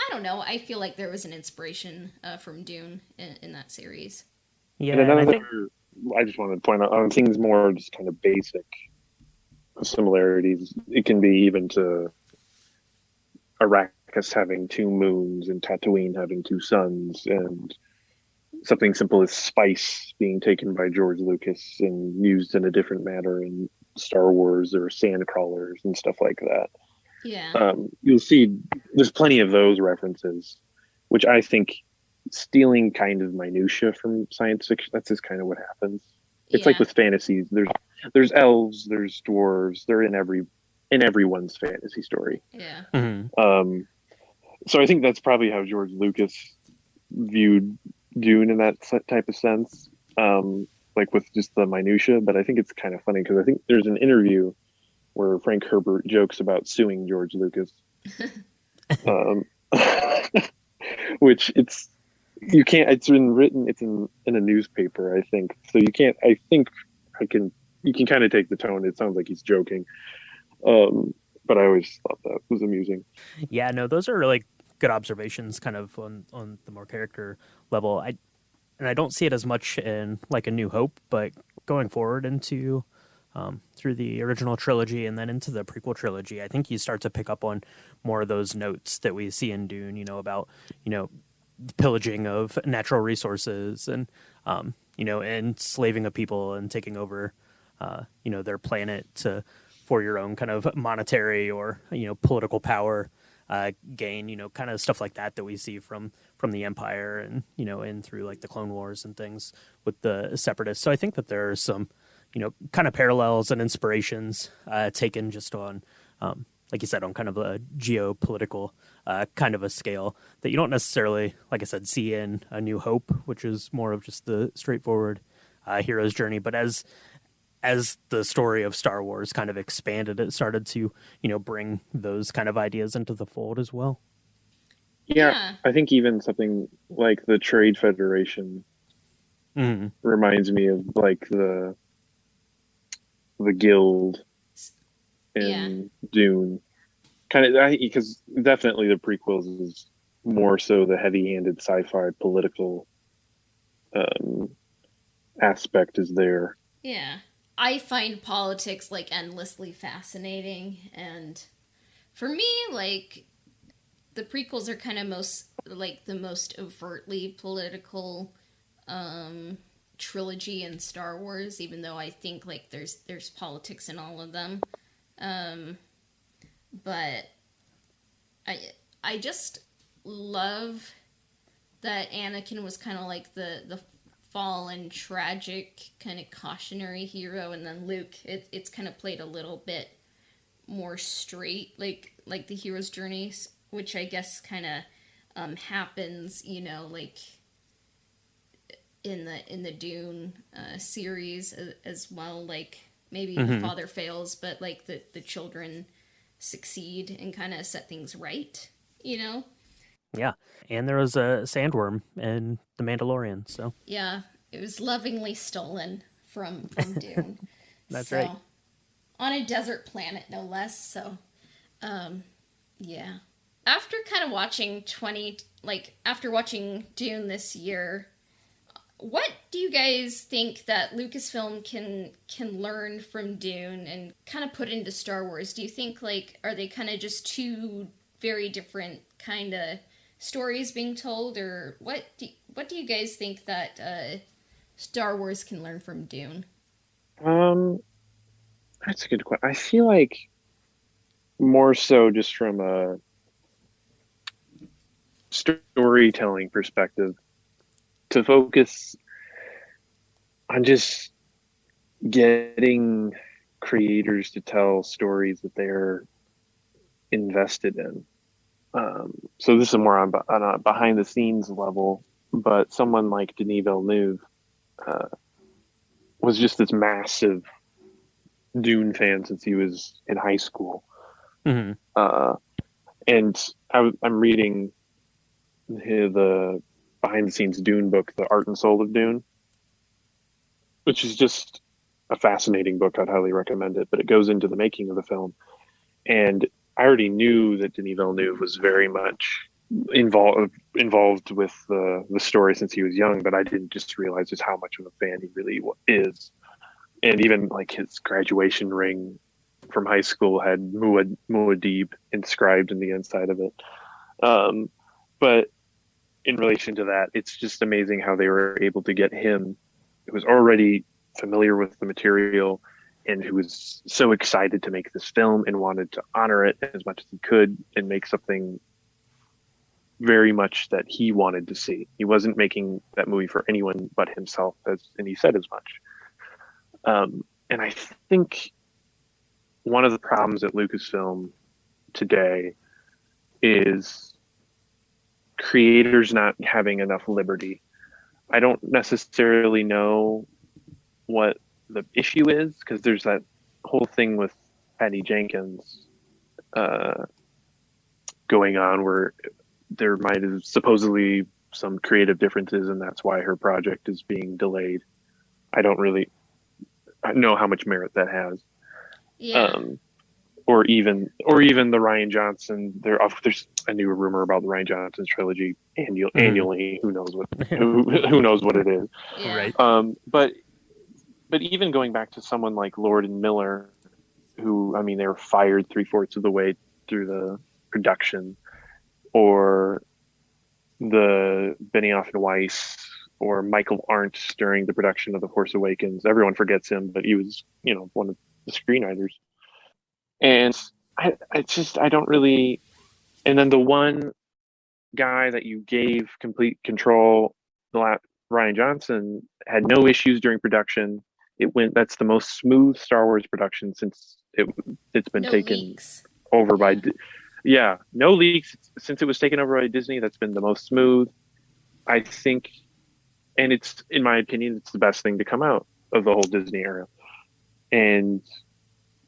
I don't know, I feel like there was an inspiration from Dune in that series. Yeah, and another, and I just wanted to point out on things more just kind of basic similarities. It can be even to Arrakis having two moons and Tatooine having two suns, and something simple as spice being taken by George Lucas and used in a different manner in Star Wars, or sand crawlers and stuff like that. Yeah. You'll see there's plenty of those references, which I think stealing kind of minutia from science fiction, that's just kind of what happens. It's like with fantasies. There's elves, there's dwarves. They're in everyone's fantasy story. Yeah. So I think that's probably how George Lucas viewed Dune in that type of sense, like with just the minutia. But I think it's kind of funny because I think there's an interview where Frank Herbert jokes about suing George Lucas, which it's been written, it's in a newspaper, I think. So you can't, I think you can kind of take the tone. It sounds like he's joking. But I always thought that was amusing. Yeah, no, those are really good observations kind of on the more character level. I don't see it as much in like A New Hope, but going forward into through the original trilogy and then into the prequel trilogy, I think you start to pick up on more of those notes that we see in Dune, about, the pillaging of natural resources and, enslaving of people and taking over, their planet for your own kind of monetary or, political power gain, kind of stuff like that we see from the Empire and, and through like the Clone Wars and things with the Separatists. So I think that there are some, kind of parallels and inspirations taken just on, like you said, on kind of a geopolitical kind of a scale that you don't necessarily, like I said, see in A New Hope, which is more of just the straightforward hero's journey. But as the story of Star Wars kind of expanded, it started to, bring those kind of ideas into the fold as well. Yeah. I think even something like the Trade Federation reminds me of like the guild in Dune, kind of, because definitely the prequels is more so the heavy-handed sci-fi political aspect is there. Yeah, I find politics like endlessly fascinating, and for me, like, the prequels are kind of most like the most overtly political trilogy in Star Wars, even though I think like there's politics in all of them. But I just love that Anakin was kind of like the fallen, tragic, kind of cautionary hero, and then Luke, it's kind of played a little bit more straight, like the hero's journey, which I guess kind of happens, like in the Dune series as well. Like maybe the father fails, but like the children succeed and kind of set things right. Yeah, and there was a sandworm in The Mandalorian, so Yeah, it was lovingly stolen from Dune. that's right. On a desert planet, no less. So, yeah. After kind of watching after watching Dune this year, what do you guys think that Lucasfilm can learn from Dune and kind of put into Star Wars? Do you think are they kind of just two very different kind of stories being told, or what do you guys think that Star Wars can learn from Dune? That's a good question. I feel like more so just from a storytelling perspective, to focus on just getting creators to tell stories that they're invested in. So this is more on a behind the scenes level, but someone like Denis Villeneuve was just this massive Dune fan since he was in high school. Mm-hmm. And I'm reading the behind the scenes Dune book, The Art and Soul of Dune, which is just a fascinating book. I'd highly recommend it, but it goes into the making of the film. And I already knew that Denis Villeneuve was very much involved with the story since he was young, but I didn't just realize just how much of a fan he really is. And even like his graduation ring from high school had Muad'Dib inscribed in the inside of it. But in relation to that, it's just amazing how they were able to get him, who was already familiar with the material and who was so excited to make this film and wanted to honor it as much as he could and make something very much that he wanted to see. He wasn't making that movie for anyone but himself, and he said as much. And I think one of the problems at Lucasfilm today is creators not having enough liberty. I don't necessarily know what the issue is, because there's that whole thing with Patty Jenkins going on where there might have supposedly some creative differences, and that's why her project is being delayed. I don't really know how much merit that has. Yeah. Or even the Rian Johnson. There's a new rumor about the Rian Johnson trilogy annually. Who knows what it is? Yeah. Right. But even going back to someone like Lord and Miller, who, I mean, they were fired 3/4 of the way through the production, or the Benioff and Weiss, or Michael Arndt during the production of The Force Awakens. Everyone forgets him, but he was, one of the screenwriters. And I don't really. And then the one guy that you gave complete control, Rian Johnson, had no issues during production. That's the most smooth Star Wars production since it's been taken leaks. over by. Yeah, no leaks since it was taken over by Disney. That's been the most smooth, I think, and it's, in my opinion, it's the best thing to come out of the whole Disney era.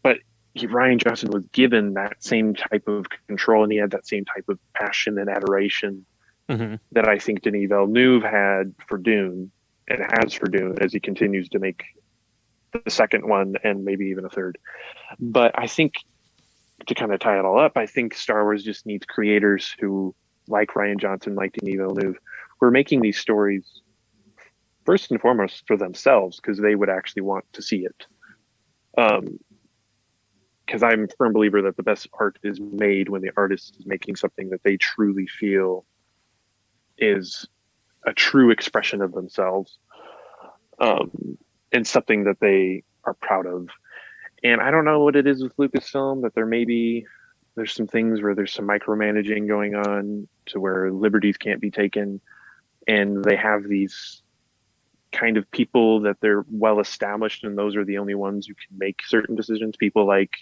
But Rian Johnson was given that same type of control, and he had that same type of passion and adoration that I think Denis Villeneuve had for Dune, and has for Dune as he continues to make the second one and maybe even a third. But I think, to kind of tie it all up, I think Star Wars just needs creators who, like Rian Johnson, like Denis Villeneuve, who are making these stories first and foremost for themselves, because they would actually want to see it. because I'm a firm believer that the best art is made when the artist is making something that they truly feel is a true expression of themselves, and something that they are proud of. And I don't know what it is with Lucasfilm, that there's some things where there's some micromanaging going on to where liberties can't be taken, and they have these kind of people that they're well established, and those are the only ones who can make certain decisions. People like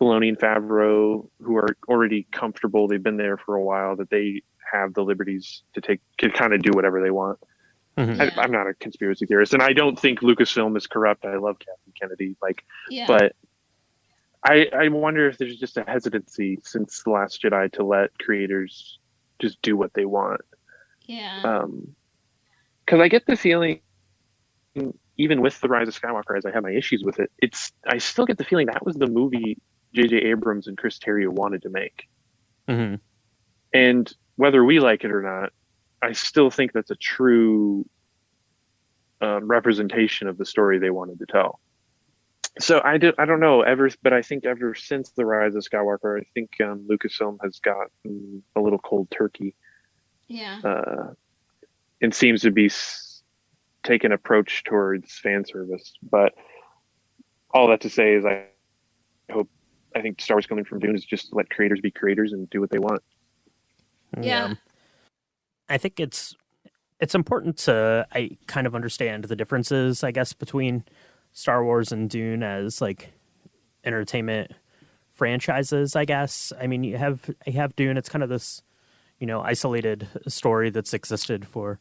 Filoni and Favreau, who are already comfortable, they've been there for a while, that they have the liberties to kind of do whatever they want. Mhm. Yeah. I'm not a conspiracy theorist, and I don't think Lucasfilm is corrupt. I love Kathleen Kennedy, Yeah. but I wonder if there's just a hesitancy since The Last Jedi to let creators just do what they want. Yeah. Because I get the feeling, even with The Rise of Skywalker, as I have my issues with it, I still get the feeling that was the movie J.J. Abrams and Chris Terrio wanted to make. Mhm. And whether we like it or not, I still think that's a true representation of the story they wanted to tell. So I don't know but I think ever since The Rise of Skywalker, I think Lucasfilm has gotten a little cold turkey, Yeah. and seems to be take an approach towards fan service. But all that to say is I think Star Wars coming from Dune is just let creators be creators and do what they want. Yeah. I think it's important to kind of understand the differences, I guess, between Star Wars and Dune as like entertainment franchises, I guess. I mean, you have Dune, it's kind of this, isolated story that's existed for,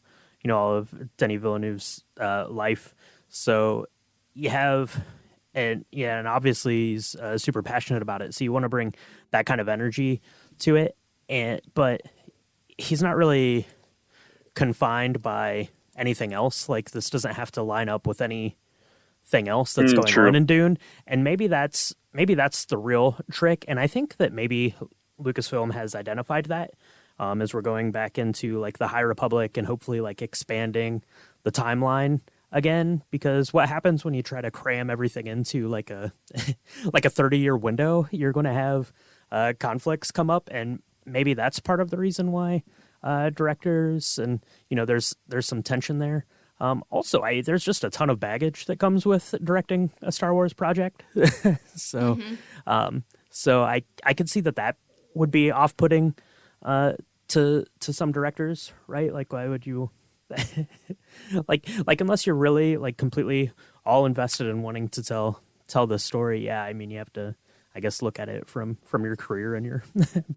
all of Denis Villeneuve's life. So you have, and obviously he's super passionate about it. So you want to bring that kind of energy to it, but he's not really confined by anything else. Like, this doesn't have to line up with anything else that's going True. on in Dune. And maybe that's the real trick. And I think that maybe Lucasfilm has identified that as we're going back into like the High Republic and hopefully like expanding the timeline again, because what happens when you try to cram everything into like a like a 30-year window, you're going to have conflicts come up, and maybe that's part of the reason why directors and there's some tension there. Also, there's just a ton of baggage that comes with directing a Star Wars project. So so I could see that would be off-putting to some directors, right? Like, why would you like unless you're really like completely all invested in wanting to tell this story? Yeah, I mean, you have to, I guess, look at it from your career and your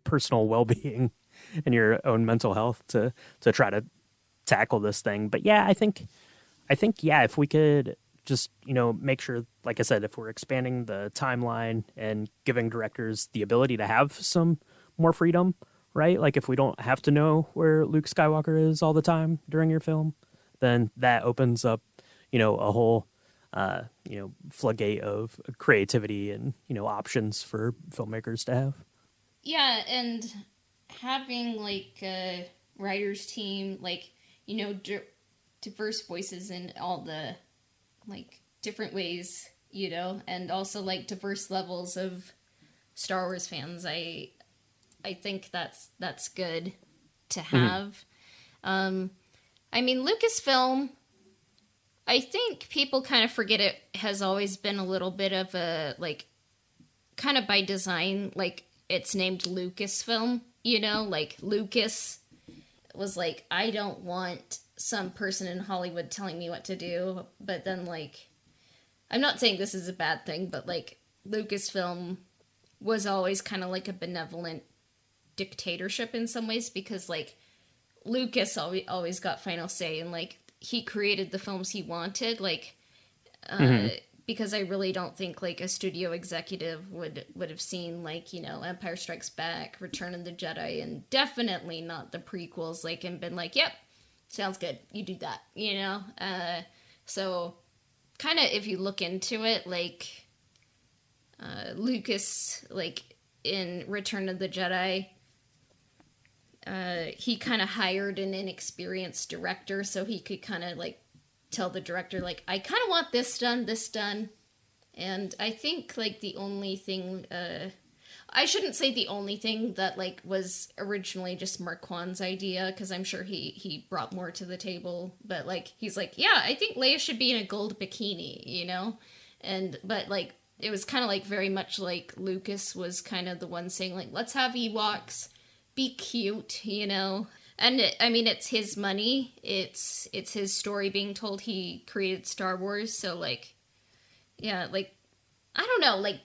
personal well-being and your own mental health to try to tackle this thing. But yeah, I think yeah, if we could just make sure, like I said, if we're expanding the timeline and giving directors the ability to have some more freedom, right? Like, if we don't have to know where Luke Skywalker is all the time during your film, then that opens up a whole floodgate of creativity and options for filmmakers to have. Yeah, and having like a writers team, like diverse voices in all the like different ways, and also like diverse levels of Star Wars fans. I think that's good to have. I mean, Lucasfilm, I think people kind of forget it has always been a little bit of a, like, kind of by design, like, it's named Lucasfilm, like, Lucas was like, I don't want some person in Hollywood telling me what to do, but then, like, I'm not saying this is a bad thing, but, like, Lucasfilm was always kind of like a benevolent dictatorship in some ways, because, like, Lucas always got final say, and, like, he created the films he wanted, like, because I really don't think, like, a studio executive would have seen, like, Empire Strikes Back, Return of the Jedi, and definitely not the prequels, like, and been like, yep, sounds good, you do that, so, kind of, if you look into it, like, Lucas, like, in Return of the Jedi, he kind of hired an inexperienced director so he could kind of like tell the director, like, I kind of want this done, And I think like the only thing, I shouldn't say the only thing that like was originally just Marquand's idea, because I'm sure he brought more to the table, but like he's like, yeah, I think Leia should be in a gold bikini, you know? But like it was kind of like very much like Lucas was kind of the one saying like, let's have Ewoks be cute, you know? And I mean, it's his money. It's his story being told. He created Star Wars, so like, yeah, like, I don't know, like,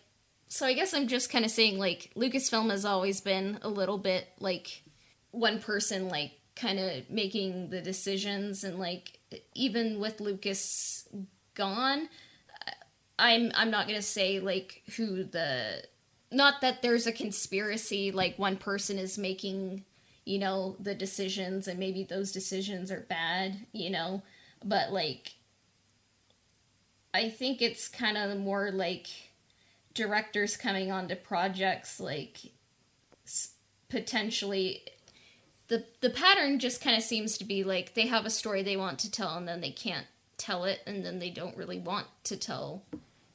so I guess I'm just kind of saying like Lucasfilm has always been a little bit like one person like kind of making the decisions, and like even with Lucas gone, I'm not gonna say like who the, not that there's a conspiracy like one person is making, you know, the decisions and maybe those decisions are bad, you know, but like I think it's kind of more like directors coming onto projects like potentially the pattern just kind of seems to be like they have a story they want to tell and then they can't tell it, and then they don't really want to tell,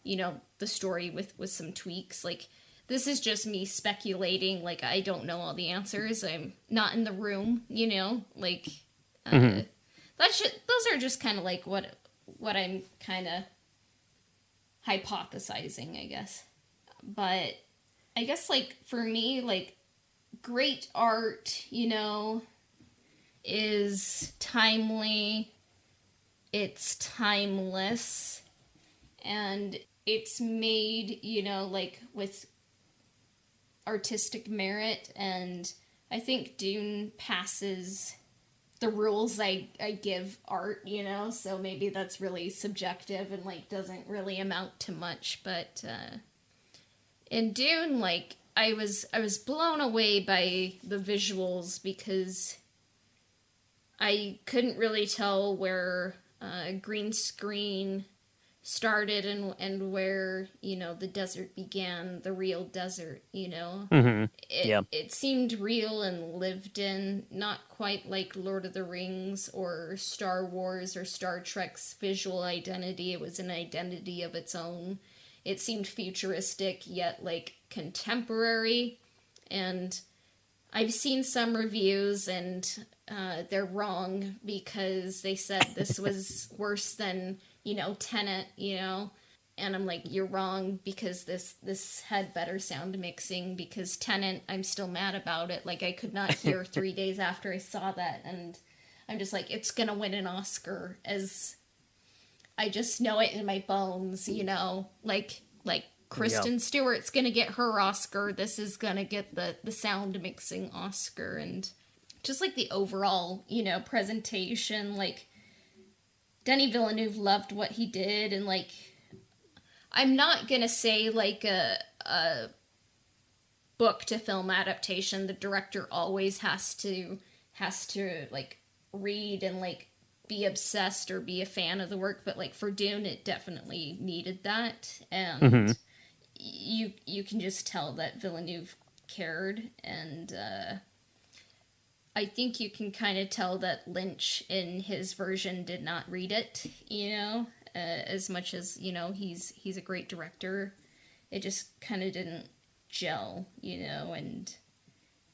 you know, the story with some tweaks. Like this is just me speculating, like I don't know all the answers, I'm not in the room, you know, like those are just kind of like what I'm kind of hypothesizing, I guess. But I guess like for me, like great art, you know, is timely, it's timeless, and it's made, you know, like with artistic merit, and I think Dune passes the rules I give art, you know, so maybe that's really subjective and like doesn't really amount to much, but in Dune, like I was blown away by the visuals because I couldn't really tell where green screen started and where, you know, the desert began, the real desert, you know. It seemed real and lived in, not quite like Lord of the Rings or Star Wars or Star Trek's visual identity. It was an identity of its own. It seemed futuristic yet like contemporary, and I've seen some reviews and they're wrong because they said this was worse than, you know, Tenet, you know, and I'm like, you're wrong because this had better sound mixing, because Tenet, I'm still mad about it. Like I could not hear 3 days after I saw that, and I'm just like, it's gonna win an Oscar, as I just know it in my bones, you know, like Kristen Stewart's gonna get her Oscar. This is gonna get the sound mixing Oscar, and just like the overall, you know, presentation, like Denis Villeneuve loved what he did, and like I'm not gonna say like a book to film adaptation. The director always has to like read and like be obsessed or be a fan of the work, but like for Dune it definitely needed that, and you can just tell that Villeneuve cared, and I think you can kind of tell that Lynch in his version did not read it, you know, as much as, you know, he's a great director. It just kind of didn't gel, you know, and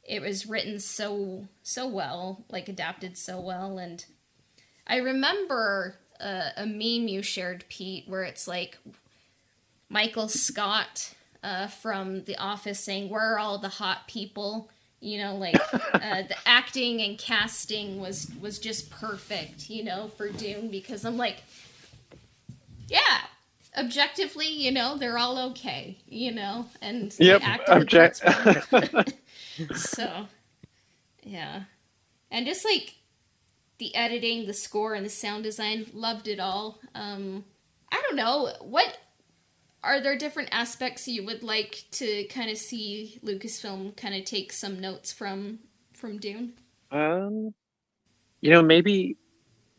it was written so well, like adapted so well. And I remember a meme you shared, Pete, where it's like Michael Scott from The Office saying, "Where are all the hot people?" You know, like the acting and casting was just perfect, you know, for Dune, because I'm like, yeah, objectively, you know, they're all okay, you know, and yep, so yeah, and just like the editing, the score, and the sound design, loved it all. I don't know, what are there different aspects you would like to kind of see Lucasfilm kind of take some notes from Dune? You know, maybe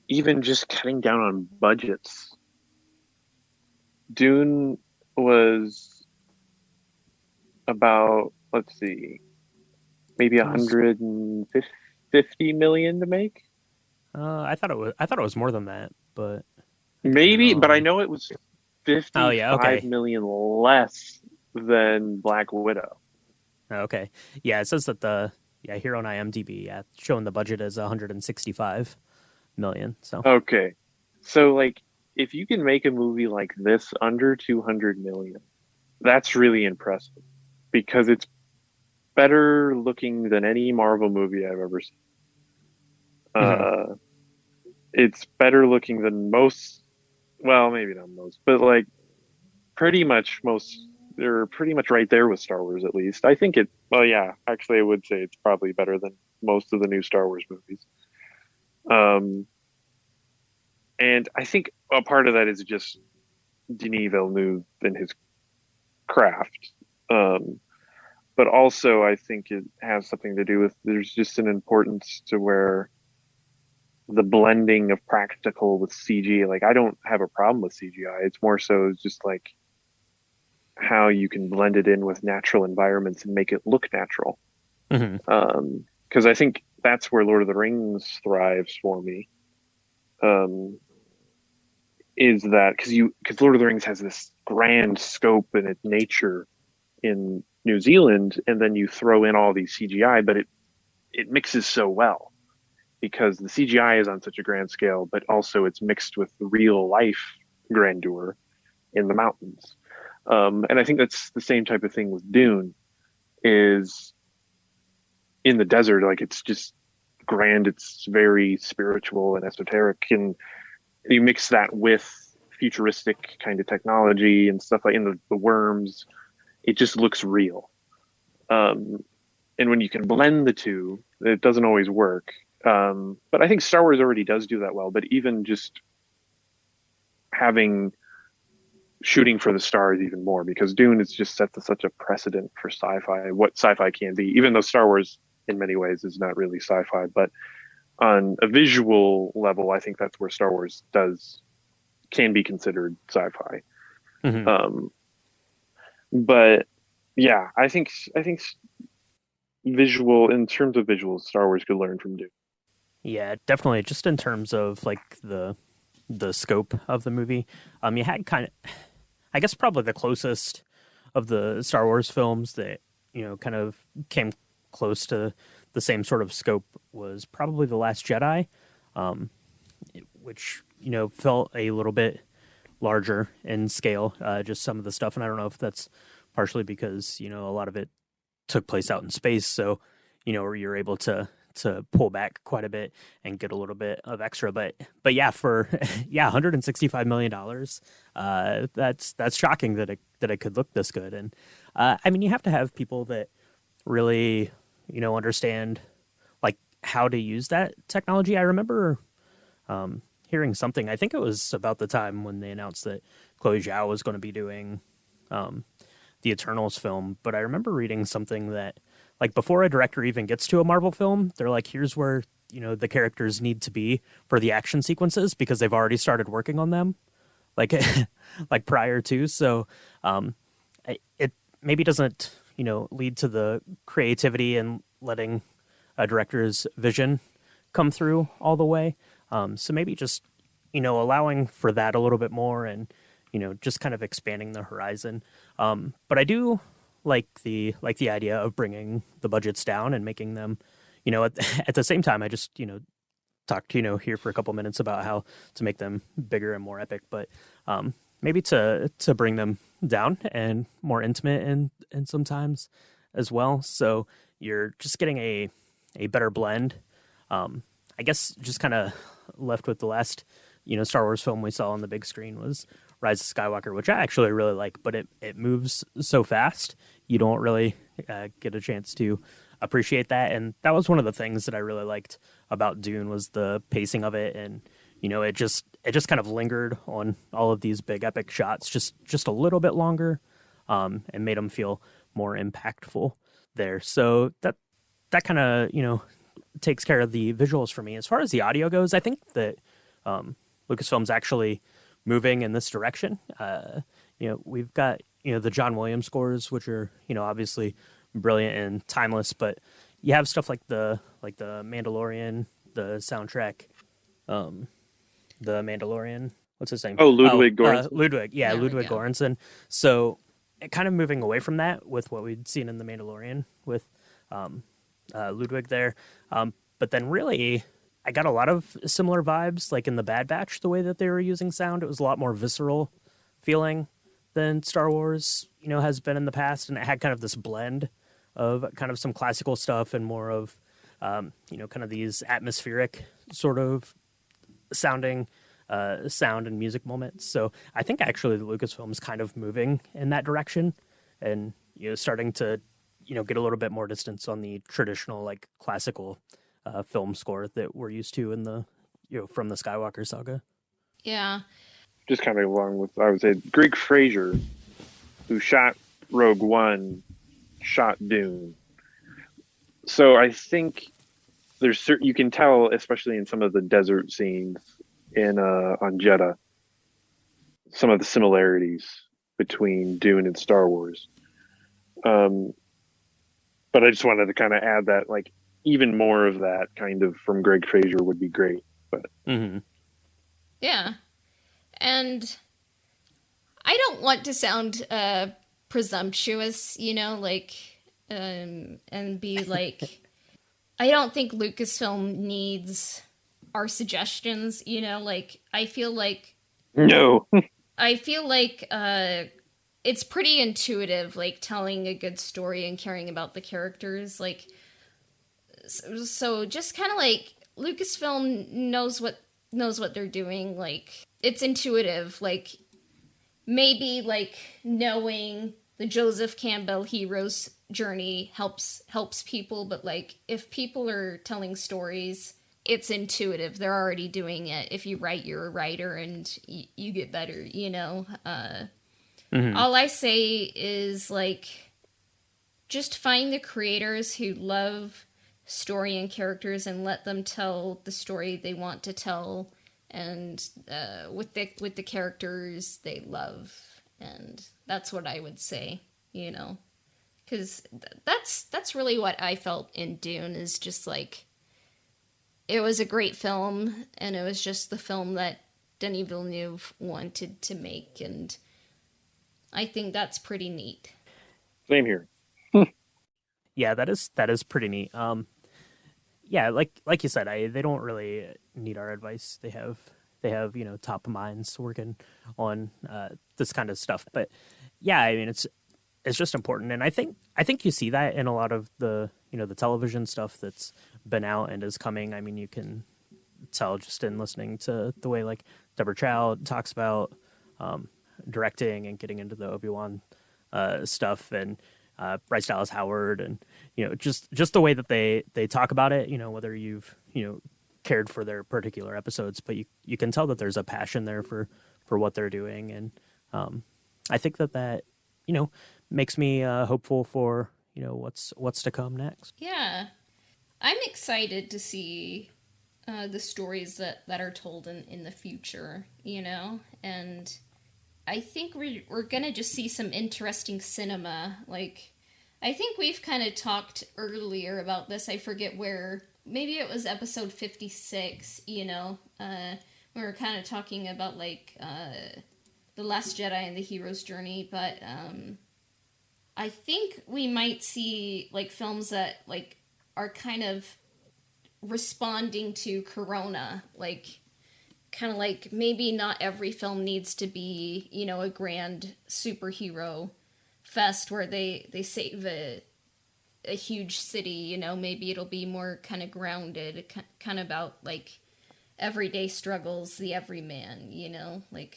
even just cutting down on budgets. Dune was about, let's see, maybe 150 million to make. I thought it was more than that, but maybe. But I know it was Oh yeah, 55 okay. million less than Black Widow. Okay. Yeah, it says that here on IMDb, yeah, showing the budget as 165 million. So, Okay. So like if you can make a movie like this under 200 million, that's really impressive because it's better looking than any Marvel movie I've ever seen. mhm. Uh, it's better looking than most, well, maybe not most, but like pretty much most, they're pretty much right there with Star Wars at least. I think well, yeah, actually, I would say it's probably better than most of the new Star Wars movies. Um, and I think a part of that is just Denis Villeneuve and his craft. Um, but also, I think it has something to do with there's just an importance to where the blending of practical with CG. Like, I don't have a problem with CGI. It's more so just like how you can blend it in with natural environments and make it look natural. Mhm. Because I think that's where Lord of the Rings thrives for me. Is that because Lord of the Rings has this grand scope and its nature in New Zealand, and then you throw in all these CGI, but it mixes so well because the CGI is on such a grand scale, but also it's mixed with real life grandeur in the mountains. And I think that's the same type of thing with Dune is in the desert, like it's just grand, it's very spiritual and esoteric, and you mix that with futuristic kind of technology and stuff like in the worms, it just looks real. Um, and when you can blend the two, it doesn't always work. But I think Star Wars already does do that well. But even just having shooting for the stars even more because Dune is just set to such a precedent for sci-fi, what sci-fi can be, even though Star Wars in many ways is not really sci-fi, but on a visual level, I think that's where Star Wars can be considered sci-fi. Mhm. But yeah, I think visual in terms of visuals, Star Wars could learn from Dune. Yeah, definitely. Just in terms of like the scope of the movie, you had kind of, I guess, probably the closest of the Star Wars films that kind of came close to the same sort of scope was probably The Last Jedi, um, which felt a little bit larger in scale. Just some of the stuff, and I don't know if that's partially because a lot of it took place out in space, so where you're able to pull back quite a bit and get a little bit of extra. But yeah, for yeah, $165 million, that's shocking that it could look this good. And I mean, you have to have people that really understand like how to use that technology. I remember hearing something. I think it was about the time when they announced that Chloe Zhao was going to be doing um, the Eternals film. But I remember reading something that, like, before a director even gets to a Marvel film, they're like, here's where the characters need to be for the action sequences because they've already started working on them, like like prior to. So it maybe doesn't lead to the creativity and letting a director's vision come through all the way. So maybe just allowing for that a little bit more and just kind of expanding the horizon. But I do like the idea of bringing the budgets down and making them at the same time. I just talked here for a couple minutes about how to make them bigger and more epic, but maybe to bring them down and more intimate and sometimes as well. So you're just getting a better blend. I guess just kind of left with the last Star Wars film we saw on the big screen was Rise of Skywalker, which I actually really like, but it moves so fast you don't really get a chance to appreciate that. And that was one of the things that I really liked about Dune was the pacing of it, and it just kind of lingered on all of these big epic shots just a little bit longer, and made them feel more impactful there. So that kind of takes care of the visuals for me. As far as the audio goes, I think that Lucasfilm's actually moving in this direction. We've got the John Williams scores, which are obviously brilliant and timeless, but you have stuff like the Mandalorian, the soundtrack, the Mandalorian what's his name? Oh, Ludwig Göransson. Ludwig, yeah, There we Ludwig go. Göransson. So, kind of moving away from that with what we'd seen in The Mandalorian with Ludwig there. But then really, I got a lot of similar vibes, like in The Bad Batch, the way that they were using sound. It was a lot more visceral feeling than Star Wars, has been in the past. And it had kind of this blend of kind of some classical stuff and more of, kind of these atmospheric sort of sounding sound and music moments. So I think actually the Lucasfilm is kind of moving in that direction and, starting to, get a little bit more distance on the traditional, like classical film score that we're used to in the, from the Skywalker saga. Yeah. Just kind of along with, I would say, Greg Fraser, who shot Rogue One, shot Dune. So I think there's certain, you can tell, especially in some of the desert scenes on Jeddah, some of the similarities between Dune and Star Wars. But I just wanted to kind of add that, like, even more of that kind of from Greg Fraser would be great. But Yeah. And I don't want to sound presumptuous, and be like, I don't think Lucasfilm needs our suggestions, I feel like no. It's pretty intuitive, like telling a good story and caring about the characters, like so just kind of like Lucasfilm knows what they're doing, like it's intuitive, like maybe like knowing the Joseph Campbell hero's journey helps people, but like if people are telling stories, it's intuitive. They're already doing it. If you write, you're a writer, and you get better. All I say is like, just find the creators who love story and characters and let them tell the story they want to tell, and with the characters they love, and that's what I would say. Because that's really what I felt in Dune, is just like, it was a great film, and it was just the film that Denis Villeneuve wanted to make, and I think that's pretty neat. Same here. Yeah, that is pretty neat. Yeah, like you said, they don't really need our advice. They have top minds working on this kind of stuff. But yeah, I mean it's just important, and I think you see that in a lot of the the television stuff that's been out and is coming. I mean, you can tell just in listening to the way like Deborah Chow talks about directing and getting into the Obi-Wan stuff, and Bryce Dallas Howard, and just the way that they talk about it, whether you've cared for their particular episodes, but you can tell that there's a passion there for what they're doing, and I think that makes me hopeful for what's to come next. Yeah, I'm excited to see the stories that are told in the future, and I think we're gonna just see some interesting cinema. Like, I think we've kind of talked earlier about this. I forget where. Maybe it was episode 56. We were kind of talking about like the Last Jedi and the hero's journey, but I think we might see like films that like are kind of responding to Corona, like. Kind of like, maybe not every film needs to be, a grand superhero fest where they save a huge city, maybe it'll be more kind of grounded, kind of about like everyday struggles, the everyman, like,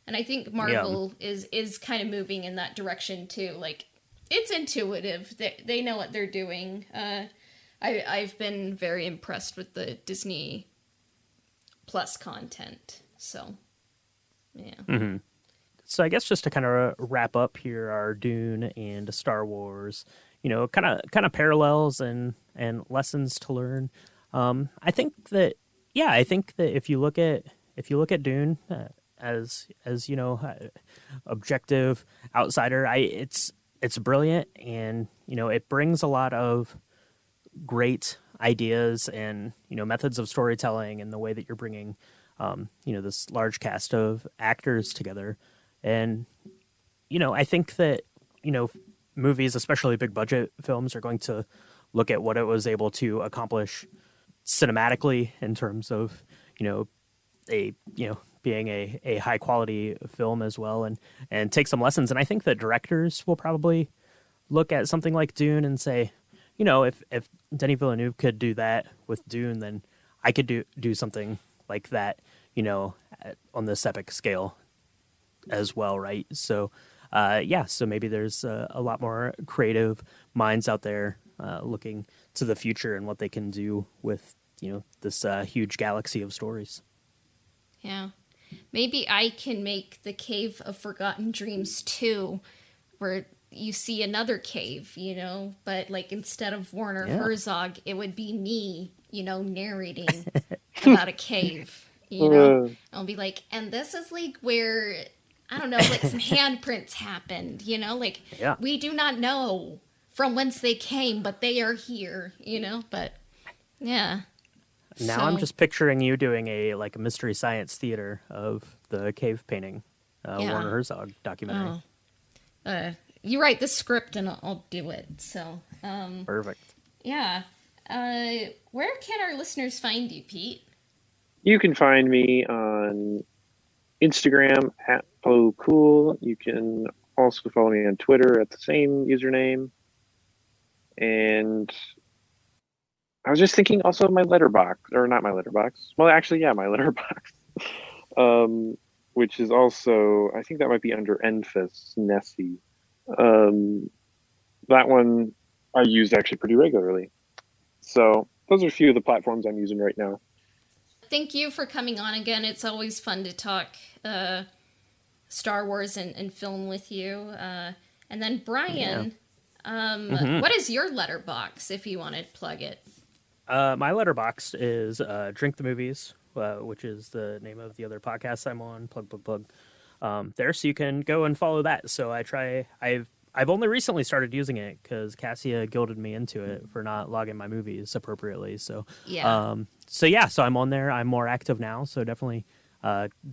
and I think Marvel is kind of moving in that direction too. Like, it's intuitive. They know what they're doing. I've been very impressed with the Disney Plus content. So, yeah. Mm-hmm. So I guess just to kind of wrap up here, our Dune and Star Wars, kind of parallels and lessons to learn. I think that if you look at Dune as objective outsider, it's brilliant, and it brings a lot of great ideas and methods of storytelling, and the way that you're bringing this large cast of actors together. And, I think that, movies, especially big budget films, are going to look at what it was able to accomplish cinematically in terms of, being a high quality film as well, and take some lessons. And I think that directors will probably look at something like Dune and say, if Denis Villeneuve could do that with Dune, then I could do something like that, on this epic scale as well, right? So, so maybe there's a lot more creative minds out there looking to the future and what they can do with, this huge galaxy of stories. Yeah. Maybe I can make the Cave of Forgotten Dreams 2, where you see another cave, but like instead of Werner Herzog, it would be me, narrating about a cave, I'll be like, and this is like where, I don't know, like some handprints happened, we do not know from whence they came, but they are here, but yeah. Now I'm just picturing you doing a mystery science theater of the cave painting, Werner Herzog documentary. You write the script and I'll do it. So perfect. Yeah. Where can our listeners find you, Pete? You can find me on Instagram at @PoCool. You can also follow me on Twitter at the same username. And I was just thinking also my Letterboxd, or not my Letterboxd. Well, actually, yeah, my Letterboxd, which is also, I think that might be under Enfys Nessie. That one I use actually pretty regularly. So those are a few of the platforms I'm using right now. Thank you for coming on again. It's always fun to talk Star Wars and film with you. And then Brian, what is your Letterboxd if you want to plug it? My Letterboxd is Drink the Movies, which is the name of the other podcast I'm on. Plug. There, so you can go and follow that. So I've only recently started using it because Cassia guilted me into it for not logging my movies appropriately. So so I'm on there. I'm more active now. So definitely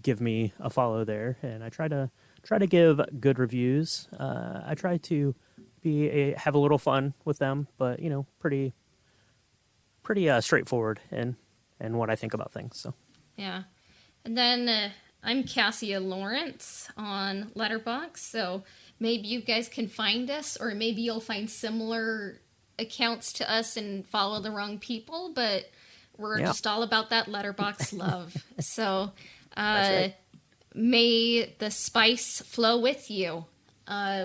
give me a follow there, and I try to give good reviews. I try to have a little fun with them, but pretty straightforward in what I think about things. So yeah, and then I'm Cassia Lawrence on Letterboxd. So maybe you guys can find us, or maybe you'll find similar accounts to us and follow the wrong people. But we're just all about that Letterboxd love. So may the spice flow with you,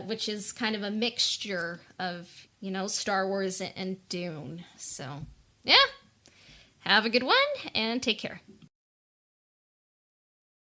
which is kind of a mixture of Star Wars and Dune. So. Yeah. Have a good one and take care.